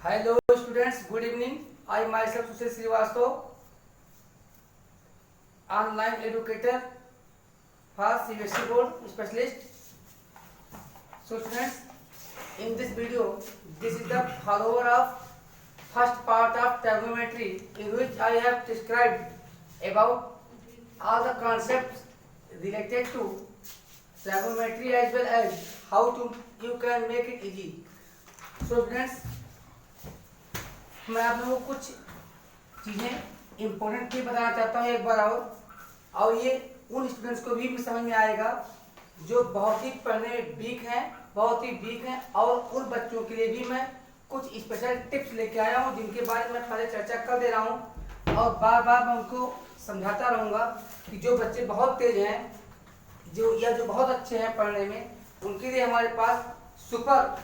Hello students, good evening. I myself Sushil Srivastava, online educator for CBSE board specialist. So students, in this video, this is the follower of first part of trigonometry, in which I have described about all the concepts related to trigonometry as well as how to you can make it easy. So students, मैं आप लोगों को कुछ चीज़ें important भी बताना चाहता हूँ एक बार और ये उन स्टूडेंट्स को भी समझ में आएगा जो बहुत ही पढ़ने में वीक हैं और उन बच्चों के लिए भी मैं कुछ स्पेशल टिप्स लेके आया हूँ जिनके बारे में मैं पहले चर्चा कर दे रहा हूँ और बार बार मैं उनको समझाता रहूँगा कि जो बच्चे बहुत तेज हैं जो बहुत अच्छे हैं पढ़ने में, उनके लिए हमारे पास सुपर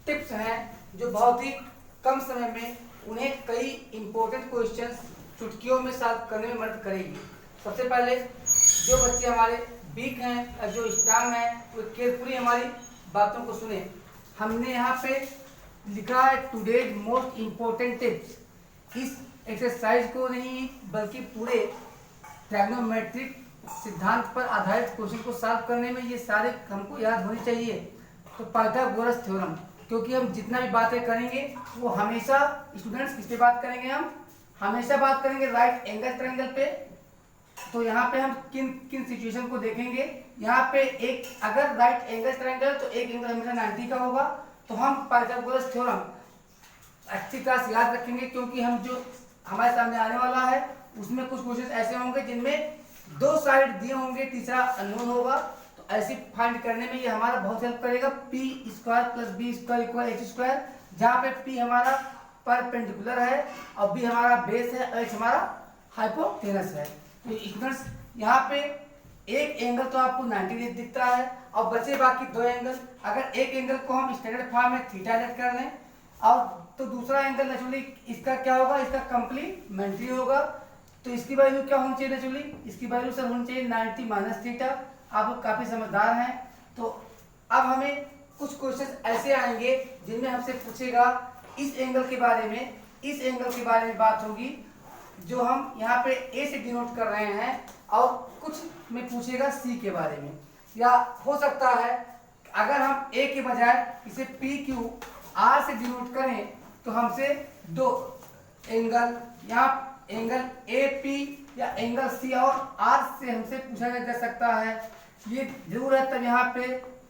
टिप्स हैं जो बहुत ही कम समय में उन्हें कई इंपॉर्टेंट क्वेश्चंस चुटकियों में सॉल्व करने में मदद करेगी। सबसे पहले जो बच्चे हमारे वीक हैं और जो स्ट्रांग हैं वो केयरफुली हमारी बातों को सुने। हमने यहाँ पे लिखा है टुडेज मोस्ट इम्पोर्टेंट टिप्स। इस एक्सरसाइज को नहीं बल्कि पूरे ट्रिग्नोमेट्रिक सिद्धांत पर आधारित क्वेश्चन को सॉल्व करने में ये सारे हमको याद होने चाहिए। तो पाइथागोरस थ्योरम, क्योंकि हम जितना भी बातें करेंगे वो हमेशा स्टूडेंट्स किस पे बात करेंगे, हम हमेशा बात करेंगे राइट एंगल ट्रायंगल पे। तो यहाँ पे हम किन किन सिचुएशन को देखेंगे। यहाँ पे एक अगर राइट एंगल ट्रायंगल तो एक एंगल हमेशा 90 का होगा। तो हम पाइथागोरस थ्योरम अच्छी क्लास याद रखेंगे क्योंकि हम जो हमारे सामने आने वाला है उसमें कुछ क्वेश्चन ऐसे होंगे जिनमें दो साइड दिए होंगे, तीसरा अननोन होगा। तो ऐसी फाइंड करने में ये हमारा बहुत हेल्प करेगा। P square plus B square equal H square, जहाँ पे पी हमारा परपेंडिकुलर है और बी हमारा बेस है और एच हमारा हाइपोटेनस है। तो स्टूडेंट्स यहाँ पे एक एंगल तो आपको 90 डिग्री दिखता है और बचे बाकी दो एंगल। अगर एक एंगल को हम स्टैंडर्ड फॉर्म में थीटा लेट कर लें और तो दूसरा एंगल नेचुरली इसका क्या होगा, इसका कंप्लीमेंट्री होगा। तो इसकी वैल्यू क्या होनी चाहिए नेचुरली, इसकी वैल्यू सर होनी चाहिए 90 माइनस थीटा। आप लोग काफी समझदार हैं। तो अब हमें कुछ क्वेश्चन ऐसे आएंगे जिनमें हमसे पूछेगा इस एंगल के बारे में बात होगी जो हम यहाँ पे ए से डिनोट कर रहे हैं और कुछ में पूछेगा सी के बारे में। या हो सकता है अगर हम ए के बजाय इसे पी क्यू आर से डिनोट करें तो हमसे दो एंगल, यहाँ एंगल ए पी या एंगल सी और आर से हमसे पूछा जा सकता है। ये जरूर है, तब यहाँ पे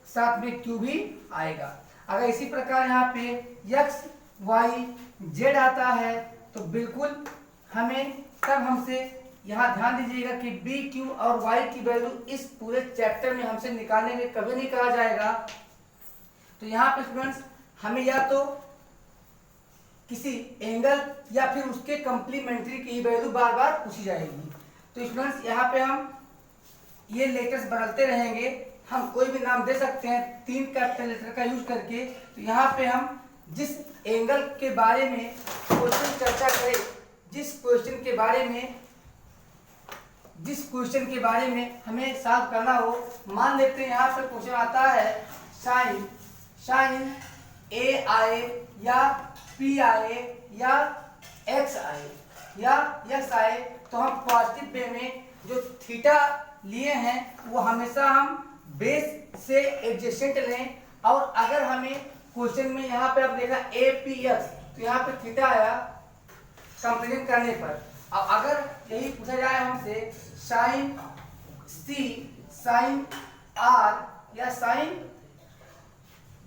साथ में क्यू भी आएगा। अगर इसी प्रकार यहाँ पे एक्स वाई जेड आता है तो बिल्कुल हमें तब हमसे यहाँ ध्यान दीजिएगा कि बी क्यू और वाई की वैल्यू इस पूरे चैप्टर में हमसे निकालने में कभी नहीं कहा जाएगा। तो यहाँ पे स्टूडेंट्स हमें या तो किसी एंगल या फिर उसके कंप्लीमेंट्री की वैल्यू बार बार पूछी जाएगी। तो स्टूडेंट्स यहाँ पे हम ये लेटर्स बदलते रहेंगे, हम कोई भी नाम दे सकते हैं 3 कैपिटल लेटर का यूज करके। तो यहाँ पे हम जिस एंगल के बारे में क्वेश्चन चर्चा करें, जिस क्वेश्चन के बारे में हमें सॉल्व करना हो, मान लेते हैं यहाँ पे क्वेश्चन आता है साइन ए आए या पी आए या एक्स आए या एक्स आए, तो हम पॉजिटिव वे में जो थीटा लिए हैं वो हमेशा हम बेस से एडजेसेंट लें। और अगर हमें क्वेश्चन में यहाँ पे आप देखा ए पी एक्स तो यहाँ पे थीटा आया कंपेरिजन करने पर। अब अगर यही पूछा जाए हमसे साइन सी, साइन आर या साइन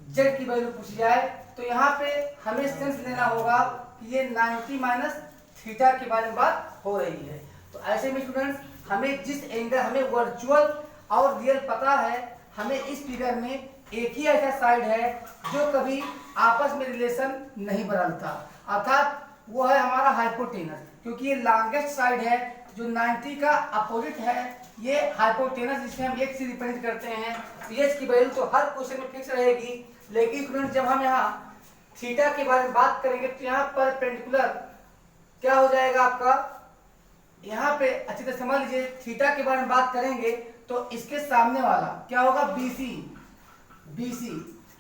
जेड की वैल्यू पूछी जाए तो यहाँ पे हमें सेंस लेना होगा कि ये 90 माइनस थीटा के बारे में बात हो रही है। तो ऐसे में स्टूडेंट्स हमें जिस एंगल हमें वर्चुअल और रियल पता है, हमें इस फिगर में एक ही ऐसा साइड है जो कभी आपस में रिलेशन नहीं बदलता, अर्थात वो है हमारा हाइपोटेनस। क्योंकि ये लॉन्गेस्ट साइड है जो 90 का अपोजिट है, ये हाइपोटेनस जिसे हम x से रिप्रेजेंट करते हैं। तो h की वैल्यू तो हर क्वेश्चन में फिक्स रहेगी। लेकिन स्टूडेंट जब हम यहाँ थीटा के बारे में बात करेंगे तो यहाँ पर परपेंडिकुलर क्या हो जाएगा आपका, यहाँ पे अच्छी तरह समझ लीजिए। थीटा के बारे में बात करेंगे तो इसके सामने वाला क्या होगा, BC।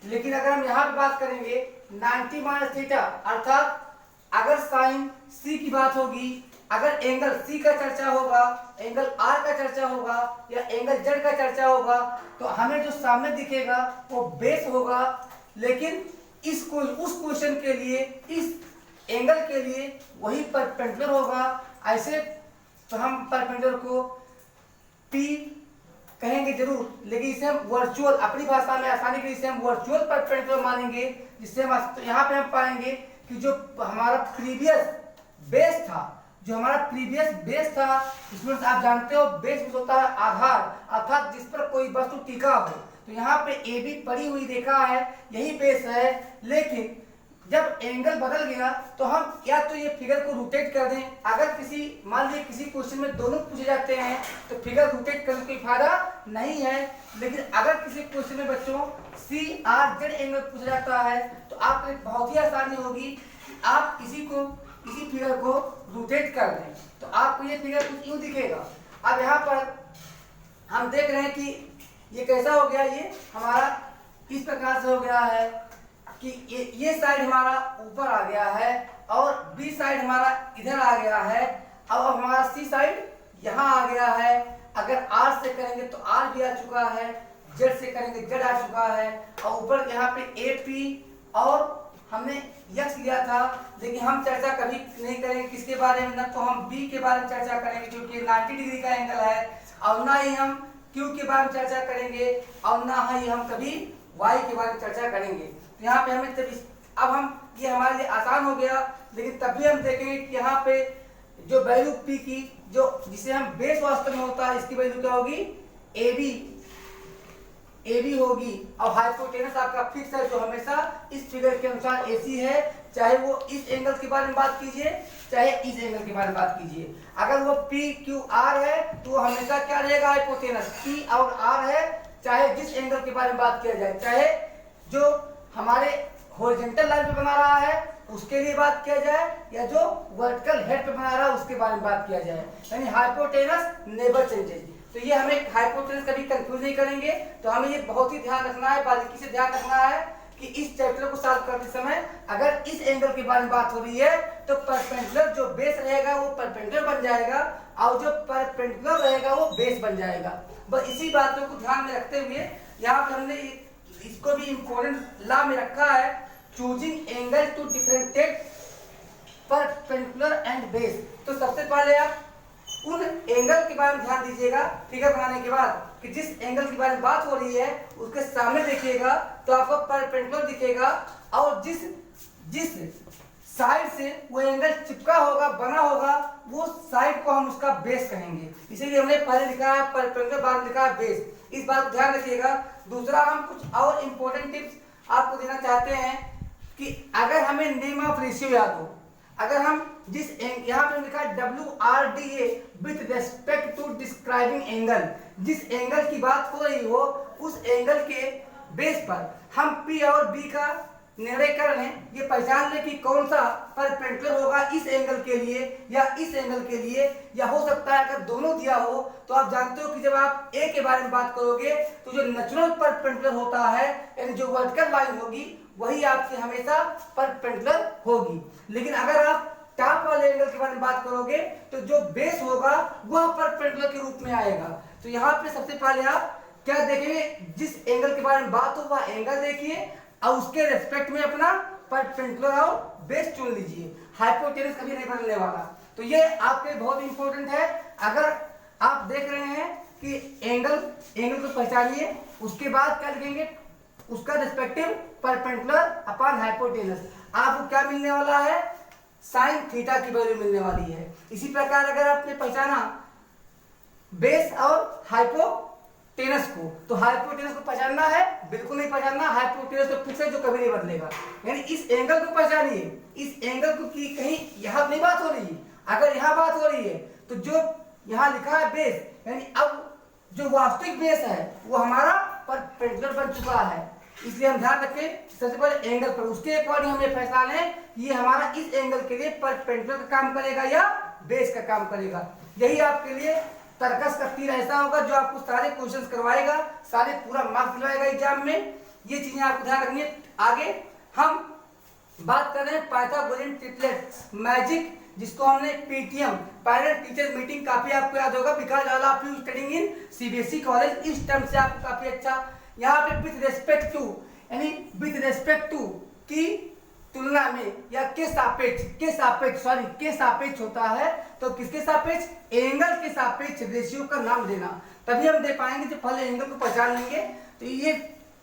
लेकिन अगर हम यहाँ पे बात करेंगे 90 माइनस थीटा, अर्थात अगर साइन सी की बात होगी, अगर एंगल सी का चर्चा होगा, एंगल आर का चर्चा होगा या एंगल जेड का चर्चा होगा, तो हमें जो सामने दिखेगा वो बेस होगा। लेकिन उस क्वेश्चन के लिए, इस एंगल के लिए वही परपेंडिकुलर होगा। ऐसे तो हम परपेंडिकुलर को P कहेंगे जरूर, लेकिन इसे हम वर्चुअल, अपनी भाषा में आसानी के लिए इसे हम वर्चुअल परपेंडिकुलर मानेंगे, जिससे हम तो यहाँ पे हम पाएंगे कि जो हमारा प्रीवियस बेस था, इसमें आप जानते हो बेस होता है आधार, अर्थात जिस पर कोई वस्तु टिका हो। तो यहाँ पे ए बी पड़ी हुई देखा है, यही बेस है। लेकिन जब एंगल बदल गया तो हम या तो ये फिगर को रोटेट कर दें, अगर मान लीजिए किसी क्वेश्चन में दोनों पूछे जाते हैं तो फिगर रोटेट करने का कोई फायदा नहीं है। लेकिन अगर किसी क्वेश्चन में बच्चों सी आर जेड एंगल पूछा जाता है तो आपको बहुत ही आसानी होगी कि आप इसी फिगर को रोटेट कर दें, तो आपको ये फिगर कुछ यूं दिखेगा। अब यहाँ पर हम देख रहे हैं कि ये कैसा हो गया, ये हमारा इस प्रकार से हो गया है कि ये साइड हमारा ऊपर आ गया है और बी साइड हमारा इधर आ गया है। अब हमारा सी साइड यहाँ आ गया है। अगर आर से करेंगे तो आर भी आ चुका है, जेड से करेंगे जेड आ चुका है, और ऊपर यहाँ पे ए पी और हमने यक्स लिया था। लेकिन हम चर्चा कभी नहीं करेंगे किसके बारे में, ना तो हम बी के बारे में चर्चा करेंगे क्योंकि 90 डिग्री का एंगल है, और ना ही हम क्यू के बारे में चर्चा करेंगे, और ना ही हम कभी वाई के बारे में चर्चा करेंगे। यहाँ पे हमें अब हम ये हमारे लिए आसान हो गया, लेकिन तब भी हम देखेंगे कि यहाँ पे जो वैल्यू P की, जो जिसे हम बेस वास्तव में होता है, इसकी वैल्यू क्या होगी, AB होगी। और हाइपोटेनस आपका फिक्स है जो हमेशा इस फिगर के अनुसार AC है, चाहे वो इस एंगल के बारे में बात कीजिए चाहे इस एंगल के बारे में बात कीजिए। अगर वो PQR है तो वो हमेशा क्या रहेगा, हाइपोटेनस P और R है, चाहे जिस एंगल के बारे में बात किया जाए, चाहे जो हमारे हॉरिजॉन्टल लाइन पे बना रहा है उसके लिए बात किया जाए या जो वर्टिकल हेड पे बना रहा है उसके बारे में बात किया जाए, यानी हाइपोटेनस नेवर चेंजेस। तो ये हमें हाइपोटेनस कभी कंफ्यूज नहीं करेंगे, तो हमें ये बहुत ही ध्यान रखना है, बारीकी से ध्यान रखना है कि इस चैप्टर को सॉल्व करते समय अगर इस एंगल के बारे में बात हो रही है तो परपेंडिकुलर जो बेस रहेगा वो परपेंडिकुलर बन जाएगा और जो परपेंडिकुलर रहेगा वो बेस बन जाएगा। बस इसी बातों को ध्यान में रखते हुए यहाँ पर हमने इसको भी इंपॉर्टेंट लॉ में रखा है, choosing angle to differentiate perpendicular and base. तो सबसे पहले आप उन एंगल के बारे में ध्यान दीजिएगा फिगर बनाने के बाद कि जिस एंगल के बारे में बात हो रही है उसके सामने देखिएगा तो आपको परपेंडिकुलर दिखेगा, और जिस साइड से वो एंगल चिपका होगा, बना होगा, वो साइड को हम उसका बेस कहेंगे। इसीलिए हमने पहले लिखा है परपेंडिकुलर, बाद में लिखा है बेस। इस बात को ध्यान रखिएगा। दूसरा, हम कुछ और इंपॉर्टेंट टिप्स आपको देना चाहते हैं कि अगर हमें नेम ऑफ रेशियो याद हो, अगर हम यहाँ पे लिखा है WRDA with respect to describing angle, जिस एंगल की बात हो रही हो उस एंगल के बेस पर हम P और B का निर्णय कर लें, ये पहचान लें कि कौन सा परपेंडिकुलर होगा इस एंगल के लिए या इस एंगल के लिए, या हो सकता है अगर दोनों दिया हो तो आप जानते हो कि जब आप A के बारे में बात करोगे तो जो नेचुरल परपेंडिकुलर होता है यानी जो वर्टिकल लाइन होगी वही आपकी हमेशा परपेंडिकुलर होगी। लेकिन अगर आप टॉप वाले एंगल के बारे में बात करोगे तो जो बेस होगा वह परपेंडिकुलर के रूप में आएगा। तो यहाँ पे सबसे पहले आप क्या देखेंगे, जिस एंगल के बारे में बात हो वह एंगल देखिए और उसके रेस्पेक्ट में अपना परपेंडिकुलर और बेस चुन लीजिए, हाइपोटेनस कभी नहीं बदलने वाला। तो ये आपके बहुत इंपॉर्टेंट है। अगर आप देख रहे हैं कि एंगल को पहचानिए, उसके बाद क्या लिखेंगे, उसका रेस्पेक्टिव परपेंडिकुलर अपॉन हाइपोटेनस, आपको क्या मिलने वाला है, साइन थीटा की वैल्यू मिलने वाली है। इसी प्रकार अगर आपने पहचाना बेस और हाइपोटेनस को, तो हाइपोटेनस को पहचानना है, बिल्कुल नहीं पहचानना, हाइपोटेनस तो फिक्स है जो कभी नहीं बदलेगा। यानी इस एंगल को पहचानिए, इस एंगल को की कहीं यहाँ नहीं बात हो रही है, अगर यहाँ बात हो रही है तो जो यहाँ लिखा है बेस, यानी अब जो वास्तविक बेस है वो हमारा परपेंडिकुलर बन चुका है। इसलिए हम ध्यान रखें सबसे पहले एंगल पर, उसके अकॉर्डिंग हमें फैसला लें ये हमारा इस एंगल के लिए परपेंडिकुलर का काम करेगा या बेस का काम करेगा। यही आपके लिए तर्कस का तीर ऐसा होगा जो आपको सारे क्वेश्चंस करवाएगा, सारे पूरा मार्क्स दिलवाएगा एग्जाम में। ये चीजें आपको ध्यान रखनी है। आगे हम बात कर रहे हैं पाइथागोरियन ट्रिपलेट मैजिक, जिसको हमने पीटीएम पेरेंट टीचर मीटिंग काफी आपको याद होगा, because all of you studying in CBSE college, इस टर्म से आपको काफी अच्छा। यहाँ पे विद रेस्पेक्ट टू, यानी विद रेस्पेक्ट टू की तुलना में या के सापेक्ष होता है, तो किसके सापेक्ष, एंगल के सापेक्ष रेशियो का नाम देना, तभी हम दे पाएंगे जब पहले एंगल को पहचान लेंगे। तो ये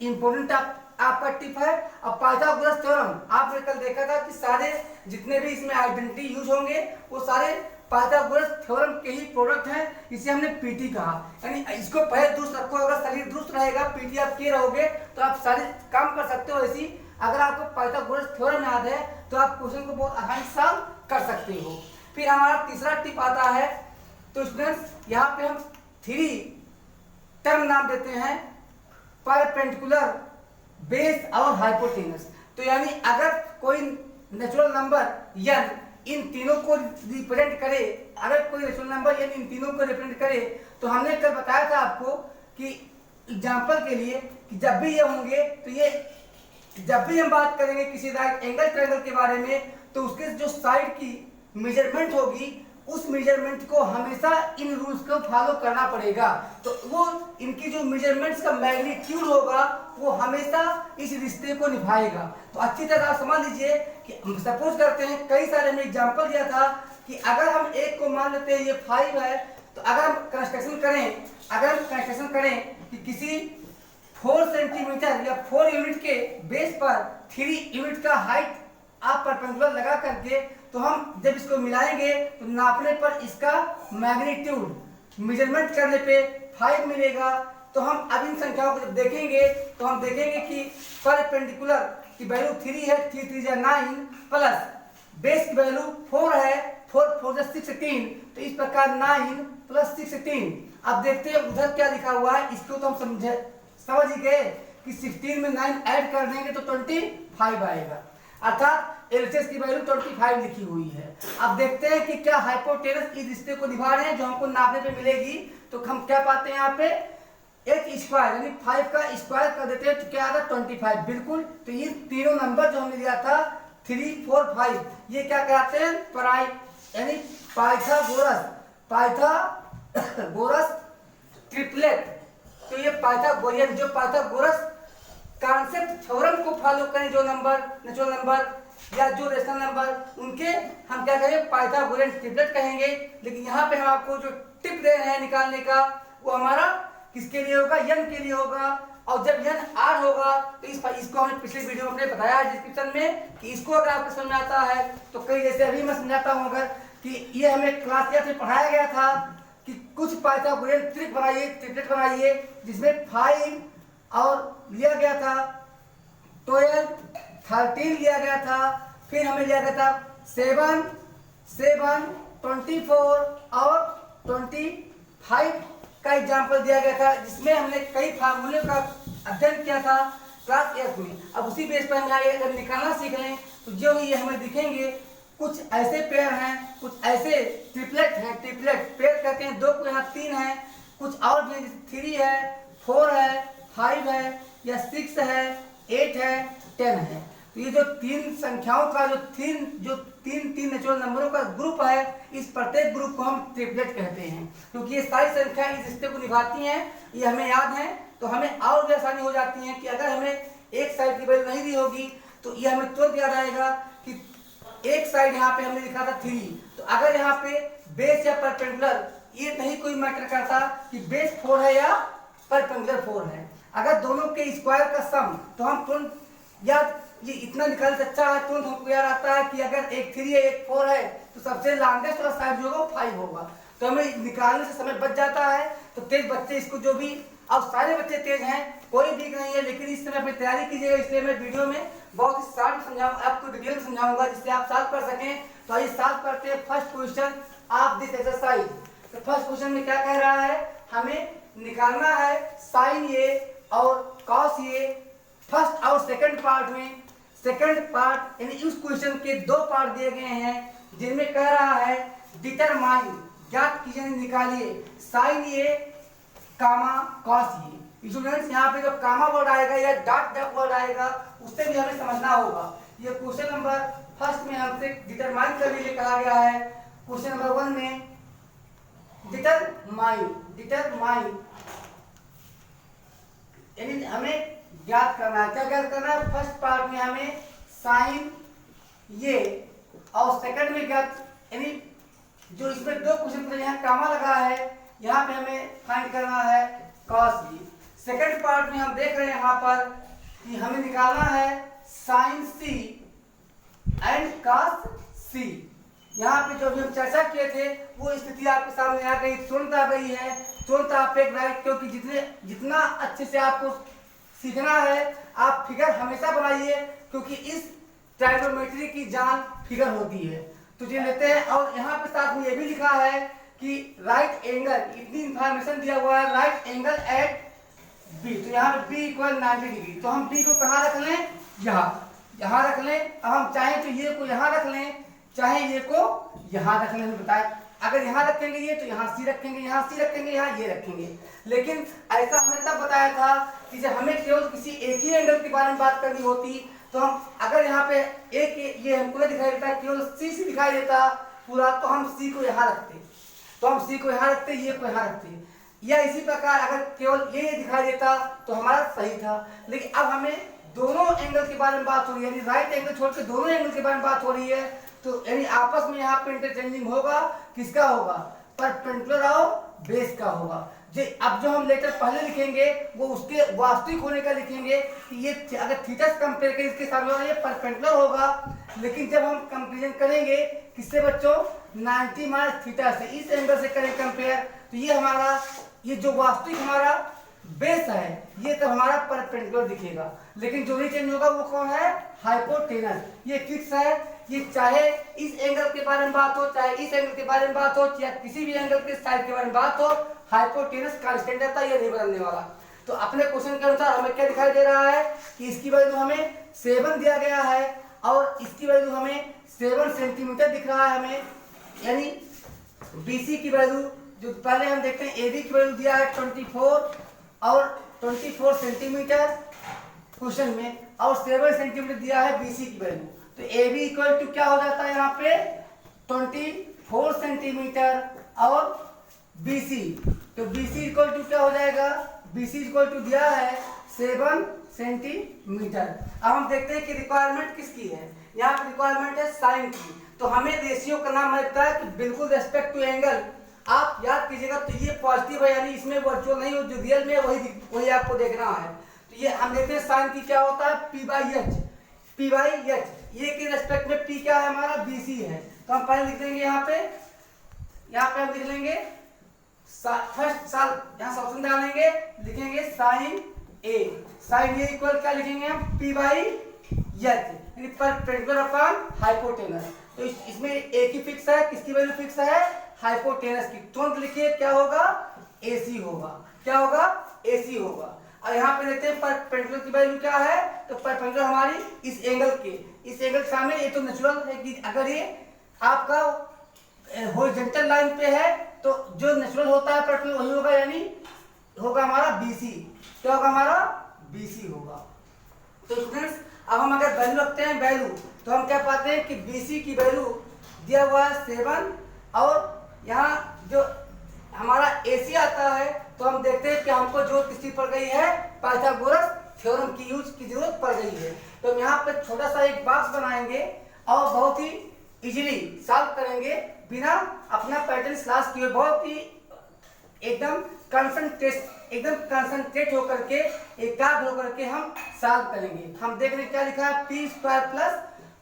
इंपॉर्टेंट आपका टिप है। अब पाइथागोरस थ्योरम आपने कल देखा था कि सारे जितने भी इसमें आइडेंटिटी यूज होंगे वो सारे पाइथागोरस थ्योरम के ही प्रोडक्ट हैं, इसे हमने पीटी कहा। यानी इसको पहले दुरुस्त रखो, अगर शरीर दुरुस्त रहेगा, पीटी आप किए रहोगे तो आप सारे काम कर सकते हो। ऐसी अगर आपको पाइथागोरस थ्योरम याद है तो आप क्वेश्चन को बहुत आसानी से सॉल्व कर सकते हो। फिर हमारा तीसरा टिप आता है, तो स्टूडेंट्स यहाँ पे हम 3 टर्म नाम देते हैं, परपेंडिकुलर, बेस और हाइपोटेनस। तो यानी अगर कोई नेचुरल नंबर n इन तीनों को रिप्रेजेंट करे, अगर कोई नेचुरल नंबर n इन तीनों को रिप्रेजेंट करे, तो हमने कल बताया था आपको कि एग्जांपल के लिए कि जब भी ये होंगे तो ये, जब भी हम बात करेंगे किसी राइट एंगल ट्रायंगल के बारे में, तो उसके जो साइड की मेजरमेंट होगी उस मेजरमेंट को हमेशा इन रूल्स को फॉलो करना पड़ेगा। तो वो इनकी जो मेजरमेंट्स का मैग्नीट्यूड होगा वो हमेशा इस रिश्ते को निभाएगा। तो अच्छी तरह आप समझ लीजिए कि सपोज करते हैं, कई सारे में एग्जांपल दिया था कि अगर हम एक को मान लेते हैं ये 5 है, तो अगर हम कंस्ट्रक्शन करें कि किसी 4 सेंटीमीटर या 4 यूनिट के बेस पर 3 यूनिट का हाइट आप परपेंडिकुलर लगा करके, तो हम जब इसको मिलाएंगे तो नापने पर इसका मैग्नीट्यूड मेजरमेंट करने पे 5 मिलेगा। तो हम अब इन संख्याओं को जब देखेंगे तो हम देखेंगे कि परपेंडिकुलर की वैल्यू 3 है, 3 3 जा 9 प्लस बेस की वैल्यू 4 है, 4 4 जा 16, तो इस प्रकार 9 प्लस 16। अब देखते हैं उधर क्या लिखा हुआ है, इसको तो हम समझ ही गए कि 16 में 9 ऐड कर देंगे तो 25 आएगा, अर्थात एलएचएस की वैल्यू 25 लिखी हुई है। अब देखते हैं कि क्या हाइपोटेनस इस रिश्ते को निभा रहे हैं जो हमको नापने पे मिलेगी। तो हम क्या पाते हैं यहाँ पे, h स्क्वायर यानी 5 का स्क्वायर कर देते हैं तो क्या आता है 25, बिल्कुल। तो ये तीनों नंबर जो हमने लिया था 3 4 5, ये क्या कहते हैं, यानी पाइथागोरस ट्रिपलेट। तो ये पाइथागोरियन, जो पाइथागोरस कॉन्सेप्ट थ्योरम को फॉलो करें, जो नंबर नेचुरल नंबर या जो रेशनल नंबर, उनके हम क्या कहेंगे, पाइथागोरियन ट्रिपलेट कहेंगे। लेकिन यहाँ पे हम आपको जो टिप दे रहे हैं निकालने का, वो हमारा किसके लिए होगा, n के लिए होगा। और जब n r होगा तो इसको हमने पिछले वीडियो में बताया है डिस्क्रिप्शन में कि इसको अगर आपको समझ में आता है तो कई, जैसे अभी मैं समझाता हूँ, अगर कि ये हमें क्लास में पढ़ाया गया था कि कुछ पाइथागोरियन ट्रिपलेट बनाइए जिसमें 5 और लिया गया था 12 13 लिया गया था, फिर हमें लिया गया था 7 24 और 25 का एग्जाम्पल दिया गया था, जिसमें हमने कई फार्मूले का अध्ययन किया था क्लास 8 में। अब उसी बेस पर हम आगे अगर निकालना सीख लें तो जो ये हमें दिखेंगे, कुछ ऐसे पेयर हैं, कुछ ऐसे ट्रिपलेट हैं, ट्रिपलेट पेयर कहते हैं, 2 को यहाँ 3 है, कुछ और भी 3 है, 4 है, 5 है या 6 है, 8 है, 10 है। तो ये जो 3 संख्याओं का जो तीन नेचुरल नंबरों का ग्रुप है, इस प्रत्येक ग्रुप को हम ट्रिपलेट कहते हैं, क्योंकि ये सारी संख्याएं इस रिश्ते को निभाती हैं। ये हमें याद है तो हमें और भी आसानी हो जाती है कि अगर हमें एक साइड की वैल्यू नहीं दी होगी तो ये हमें तुरंत याद आएगा कि एक साइड यहाँ पे हमने लिखा था 3, तो अगर यहाँ पे बेस या परपेंडिकुलर, ये नहीं कोई मैटर करता कि बेस 4 है या परपेंडिकुलर 4 है, अगर दोनों के स्क्वायर का सम, तो हम तुरंत याद, ये इतना निकाल से अच्छा है, तुरंत हमको याद आता है कि अगर एक 3 है एक 4 है तो सबसे लॉन्गेस्ट वाला साइड जो होगा वो 5 होगा, तो हमें निकालने से समय बच जाता है। तो तेज बच्चे इसको, जो भी, अब सारे बच्चे तेज हैं, कोई वीक नहीं है, लेकिन इस समय अपनी तैयारी कीजिएगा, इसलिए मैं वीडियो में बहुत ही शॉर्ट समझाऊंगा, आपको डिटेल में समझाऊंगा जिससे आप सॉल्व कर सकें। तो आइए सॉल्व करते हैं first question of this exercise. तो फर्स्ट क्वेश्चन में क्या कह रहा है, हमें निकालना है साइन ए और कॉस ए। फर्स्ट और सेकंड पार्ट में, सेकंड पार्ट यानी इस क्वेश्चन के 2 पार्ट दिए गए हैं, जिनमें कह रहा है डिटरमाइन, ज्ञात कीजिए, निकालिए sign A comma cos A. Students यहाँ पे जो कामा वर्ड आएगा या डॉट वर्ड आएगा उससे भी हमें समझना होगा। ये क्वेश्चन नंबर फर्स्ट में हमसे डिटरमाइन करने के लिए कहा गया है। क्वेश्चन नंबर 1 में डिटरमाइन यानी हमें ज्ञात करना है। क्या ज्ञात करना है? फर्स्ट पार्ट में हमें साइन ये और सेकंड में ज्ञात यानी जो इसमें दो क्वेश्चन पर यहाँ कामा लगा है यहाँ पे हमें फाइंड करना है कॉस बी। सेकंड पार्ट में हम देख रहे हैं यहाँ पर कि हमें निकालना है साइन सी एंड कॉस सी। यहाँ पे जो भी हम चर्चा किए थे वो स्थिति आपके सामने आ गई, तुरंत आ गई है, तुरंत आप एक राइट, क्योंकि जितना अच्छे से आपको सीखना है आप फिगर हमेशा बनाइए, क्योंकि इस ट्राइगोनोमेट्री की जान फिगर होती है। तो ये लेते हैं और यहाँ पे साथ में ये भी लिखा है कि राइट एंगल, इतनी इंफॉर्मेशन दिया हुआ है, राइट एंगल एट बी। तो यहाँ पे बी इक्वल 90 डिग्री। तो हम बी को कहाँ रख लें? यहाँ रख लें। अब हम चाहें तो ये को यहाँ रख लें, चाहे ये को यहाँ रख लें। बताए अगर यहाँ रखेंगे ये तो यहाँ सी रखेंगे, यहाँ सी रखेंगे, यहाँ ये रखेंगे। लेकिन ऐसा हमने तब बताया था कि जब हमें केवल किसी एक ही एंगल के बारे में बात करनी होती तो हम अगर यहाँ पे एक ये हमको नहीं दिखाई देता, केवल सी दिखाई देता पूरा, तो हम सी को यहाँ रखते, ये को यहाँ रखते। या इसी प्रकार अगर केवल ये दिखाई देता तो हमारा सही था। लेकिन अब हमें दोनों एंगल के बारे में बात हो रही है, यानी राइट एंगल छोड़ के दोनों एंगल के बारे में बात हो रही है। तो यानी आपस में यहाँ पे इंटरचेंजिंग होगा, किसका होगा? परपेंडिकुलर और बेस का होगा। अब जो हम लेटर पहले लिखेंगे वो उसके वास्तविक होने का लिखेंगे कि ये अगर थीटा से कंपेयर करें इसके सामने होगा, ये परपेंडिकुलर होगा। लेकिन जब हम कंपेरिजन करेंगे किससे बच्चों? 90 माइनस थीटा से, इस एंगल से करें कंपेयर, तो ये हमारा ये जो वास्तविक हमारा बेस है ये तो हमारा परपेंडिकुलर दिखेगा। लेकिन जो नहीं चेंज होगा वो कौन है? हाइपोटेनस। ये फिक्स है, ये चाहे इस एंगल के बारे में बात हो, चाहे इस एंगल के बारे में बात हो, या किसी भी एंगल के साइड के बारे में बात हो, हाइपोटेनस कांस्टेंट रहता है, ये नहीं बदलने वाला। तो अपने क्वेश्चन के अनुसार हमें क्या दिखाई दे रहा है कि इसकी वैल्यू हमें 7 दिया गया है और इसकी वैल्यू हमें 7 सेंटीमीटर दिख रहा है हमें। यानी बीसी की वैल्यू जो पहले हम देखते हैं एबी की वैल्यू दिया है 24 और 24 सेंटीमीटर क्वेश्चन में, और 7 सेंटीमीटर दिया है बीसी की वैल्यू। तो ए बी इक्वल टू क्या हो जाता है यहाँ पे? 24 सेंटीमीटर और बीसी, तो बीसी इक्वल टू क्या हो जाएगा? बीसी इक्वल टू दिया है 7 सेंटीमीटर। अब हम देखते हैं कि रिक्वायरमेंट किसकी है। यहाँ पे रिक्वायरमेंट है साइन की। तो हमें रेशियो का नाम लगता है कि बिल्कुल रेस्पेक्ट टू एंगल आप याद कीजिएगा। तो ये पॉजिटिव है, यानी इसमें वर्चुअल नहीं हो, जो रियल में वही आपको देखना है। तो ये हम देखते हैं साइन की क्या होता है? P by H. ये के रेस्पेक्ट में पी क्या है हमारा? बीसी है। तो हम पहले लिख देंगे यहाँ पे हम लिख लेंगे फर्स्ट साल, यहाँ ऑप्शन डालेंगे, लिखेंगे साइन ए इक्वल क्या लिखेंगे हम? पी बाई एच, यानी परपेंडिकुलर अपॉन हाइपोटेनस। तो इसमें ए की फिक्स है, किसकी वैल्यू फिक्स है? हाइपोटेनस की। तुरंत लिखिए क्या होगा? एसी होगा। क्या होगा? एसी होगा। और यहाँ पे देखते हैं परपेंडिकुलर की वैल्यू क्या है? तो परपेंडिकुलर हमारी इस एंगल के सामने, ये तो नेचुरल है कि अगर ये आपका हॉरिजॉन्टल लाइन पे है तो जो नेचुरल होता है परपेंडिकुलर वही होगा, यानी होगा हमारा बीसी। क्या होगा हमारा? बीसी होगा। तो स्टूडेंट्स अब हम अगर वैल्यू रखते हैं वैल्यू, तो हम क्या पाते हैं कि बीसी की वैल्यू दिया हुआ है 7 और यहाँ जो हमारा एसी आता है, तो हम देखते हैं कि हमको जो किसकी पड़ गई है? पाइथागोरस थ्योरम की यूज की जरूरत पड़ गई है। तो हम यहाँ पे छोटा सा एक बॉक्स बनाएंगे और बहुत ही इजीली सॉल्व करेंगे बिना अपना पैटर्न क्लास किए, बहुत ही एकदम कंसंट्रेट होकर के, एकाग्र होकर के हम सॉल्व करेंगे। हम देख रहे हैं क्या लिखा है? P square plus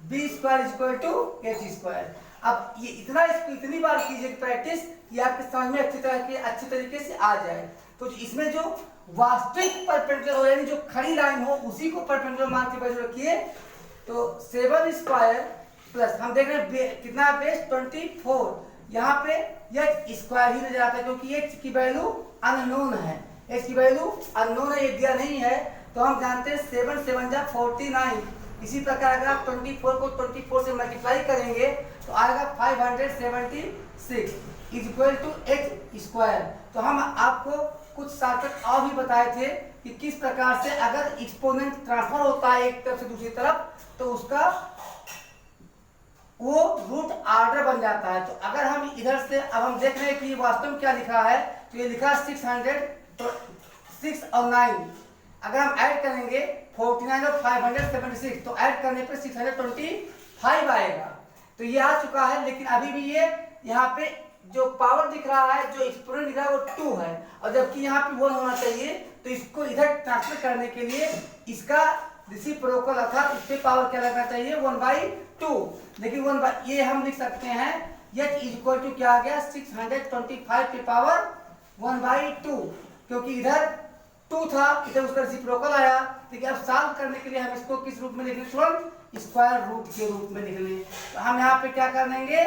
B square equal to H square. अब ये इतनी बार कीजिए प्रैक्टिस कि आपके समझ में अच्छी तरीके से आ जाए। तो इसमें जो वास्तविक परपेंडिकुलर हो, यानी जो खड़ी लाइन हो, उसी को परपेंडिकुलर मान के वैल्यू रखिए। तो 7 स्क्वायर प्लस हम देख रहे हैं कितना बेस 24, यहाँ पे एच स्क्वायर ही नजर आता है क्योंकि एच की वैल्यू अननोन है, एच की वैल्यू अननोन है, ये दिया नहीं है। तो हम जानते हैं 7 7 जा 49। इसी प्रकार अगर आप 24 को 24 से मल्टीप्लाई करेंगे तो आएगा 576 is equal to H square. तो हम आपको कुछ शॉर्टकट और भी बताए थे कि किस प्रकार से अगर एक्सपोनेंट ट्रांसफर होता है एक तरफ से दूसरी तरफ तो उसका वो रूट ऑर्डर बन जाता है। तो अगर हम इधर से अब हम देख रहे हैं कि वास्तव में क्या लिखा है, तो ये लिखा 600 तो 6 और 9 अगर हम ऐड करेंगे 49 और 576 तो ऐड करने पे 625 आएगा। तो ये आ चुका है, लेकिन अभी भी ये यहाँ पे जो पावर दिख रहा है, जो एक्सपोनेंट दिख रहा है वो 2 है, और जबकि यहाँ पे 1 होना चाहिए। तो इसको इधर ट्रांसफर करने के लिए इसका रेसिप्रोकल अर्थात इस पे पावर क्या लगना चाहिए 1/2। लेकिन ये हम लिख सकते हैं h इक्वल टू क्या आ गया 625 पे पावर 1/2, क्योंकि इधर 2 था, इधर उसका रेसिप्रोकल आया। ठीक है, अब सॉल्व करने के लिए हम इसको किस रूप में लिख लें, तुरंत स्क्वायर रूट के रूप में लिख लें। तो हम यहाँ पे क्या कर लेंगे,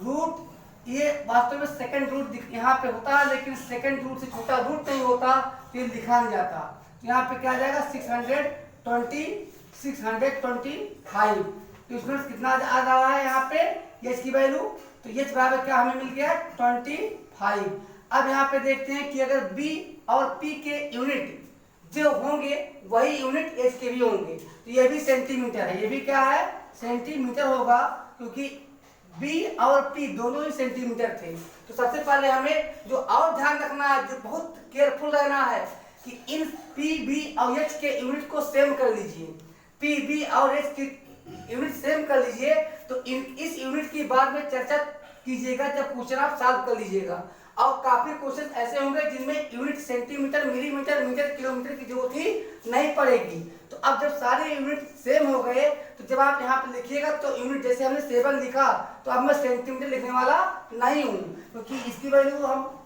रूट ये वास्तव में सेकंड रूट यहाँ पे होता है, लेकिन सेकंड रूट से छोटा रूट नहीं होता, तो ये लिखा नहीं जाता। तो यहाँ पे क्या आ जाएगा 625। तो इसमें कितना आ रहा है यहाँ पे h की वैल्यू, तो h बराबर क्या हमें मिल गया 25। अब यहाँ पे देखते हैं कि अगर b और p के यूनिट जो होंगे वही यूनिट h के भी होंगे। तो ये भी सेंटीमीटर है, ये भी क्या है सेंटीमीटर होगा, क्योंकि b और p दोनों ही सेंटीमीटर थे। तो सबसे पहले हमें जो और ध्यान रखना है, जो बहुत केयरफुल रहना है कि इन p b और h के यूनिट को सेम कर लीजिए। p b और h की यूनिट सेम कर लीजिए, तो इस यूनिट की बाद में चर्चा कीजिएगा जब क्वेश्चन आप सॉल्व कर लीजिएगा। और काफी क्वेश्चन ऐसे होंगे जिनमें unit centimetre, millimetre, metre, kilometre की जरूरत ही नहीं पड़ेगी। तो अब जब सारे यूनिट सेम हो गए, तो जब आप यहाँ पे लिखिएगा तो यूनिट जैसे हमने 7 लिखा, तो अब मैं सेंटीमीटर लिखने वाला नहीं हूँ, क्योंकि इसकी वैल्यू हम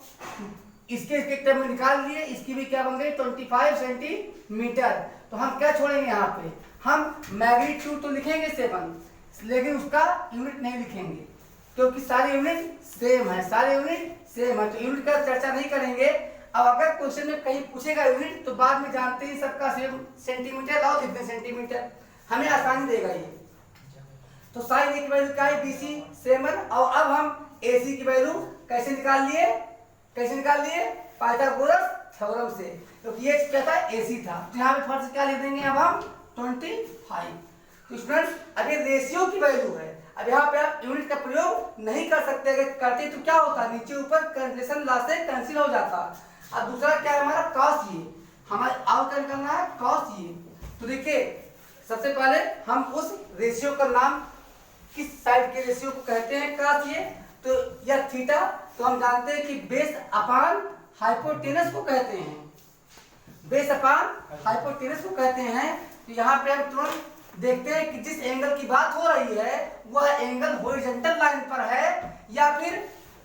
इसके टर्म में निकाल लिए, इसकी भी क्या बन गई 25 सेंटीमीटर। तो हम क्या छोड़ेंगे यहाँ पे, हम मैग्नीट्यूड तो लिखेंगे 7, लेकिन उसका यूनिट नहीं लिखेंगे, क्योंकि सारे यूनिट सेम है, तो यूनिट का चर्चा नहीं करेंगे। अब अगर क्वेश्चन में कहीं पूछेगा यूनिट, तो बाद में जानते ही सबका सेम सेंटीमीटर लाओ, कितने सेंटीमीटर, हमें आसानी देगा ये। तो साइन ए की वैल्यू क्या है BC 7, और अब हम AC की वैल्यू कैसे निकाल लिए पाइथागोरस थ्योरम से, क्योंकि ये क्या था AC था। तो यहाँ पे फर्स्ट क्या लिख देंगे अब हम 25। तो स्टूडेंट्स अब ये रेशियो की वैल्यू है, अब यहाँ पे आप यूनिट का प्रयोग नहीं कर सकते, अगर करते तो क्या होता, नीचे ऊपर कैंसिलेशन लॉ से कैंसिल हो जाता। अब दूसरा क्या है हमारा कॉस, ये हमारे और क्या करना है कॉस ये। तो देखिए सबसे पहले हम उस रेशियो का नाम किस साइड के रेशियो को कहते हैं कॉस ये, तो या थीटा, तो हम जानते हैं कि बेस अपान हाइपोटेनस को कहते हैं, बेस अपान हाइपोटेनस को कहते हैं। तो यहाँ पे हम तुरंत देखते हैं कि जिस एंगल की बात हो रही है वह एंगल हॉरिजॉन्टल लाइन पर है या फिर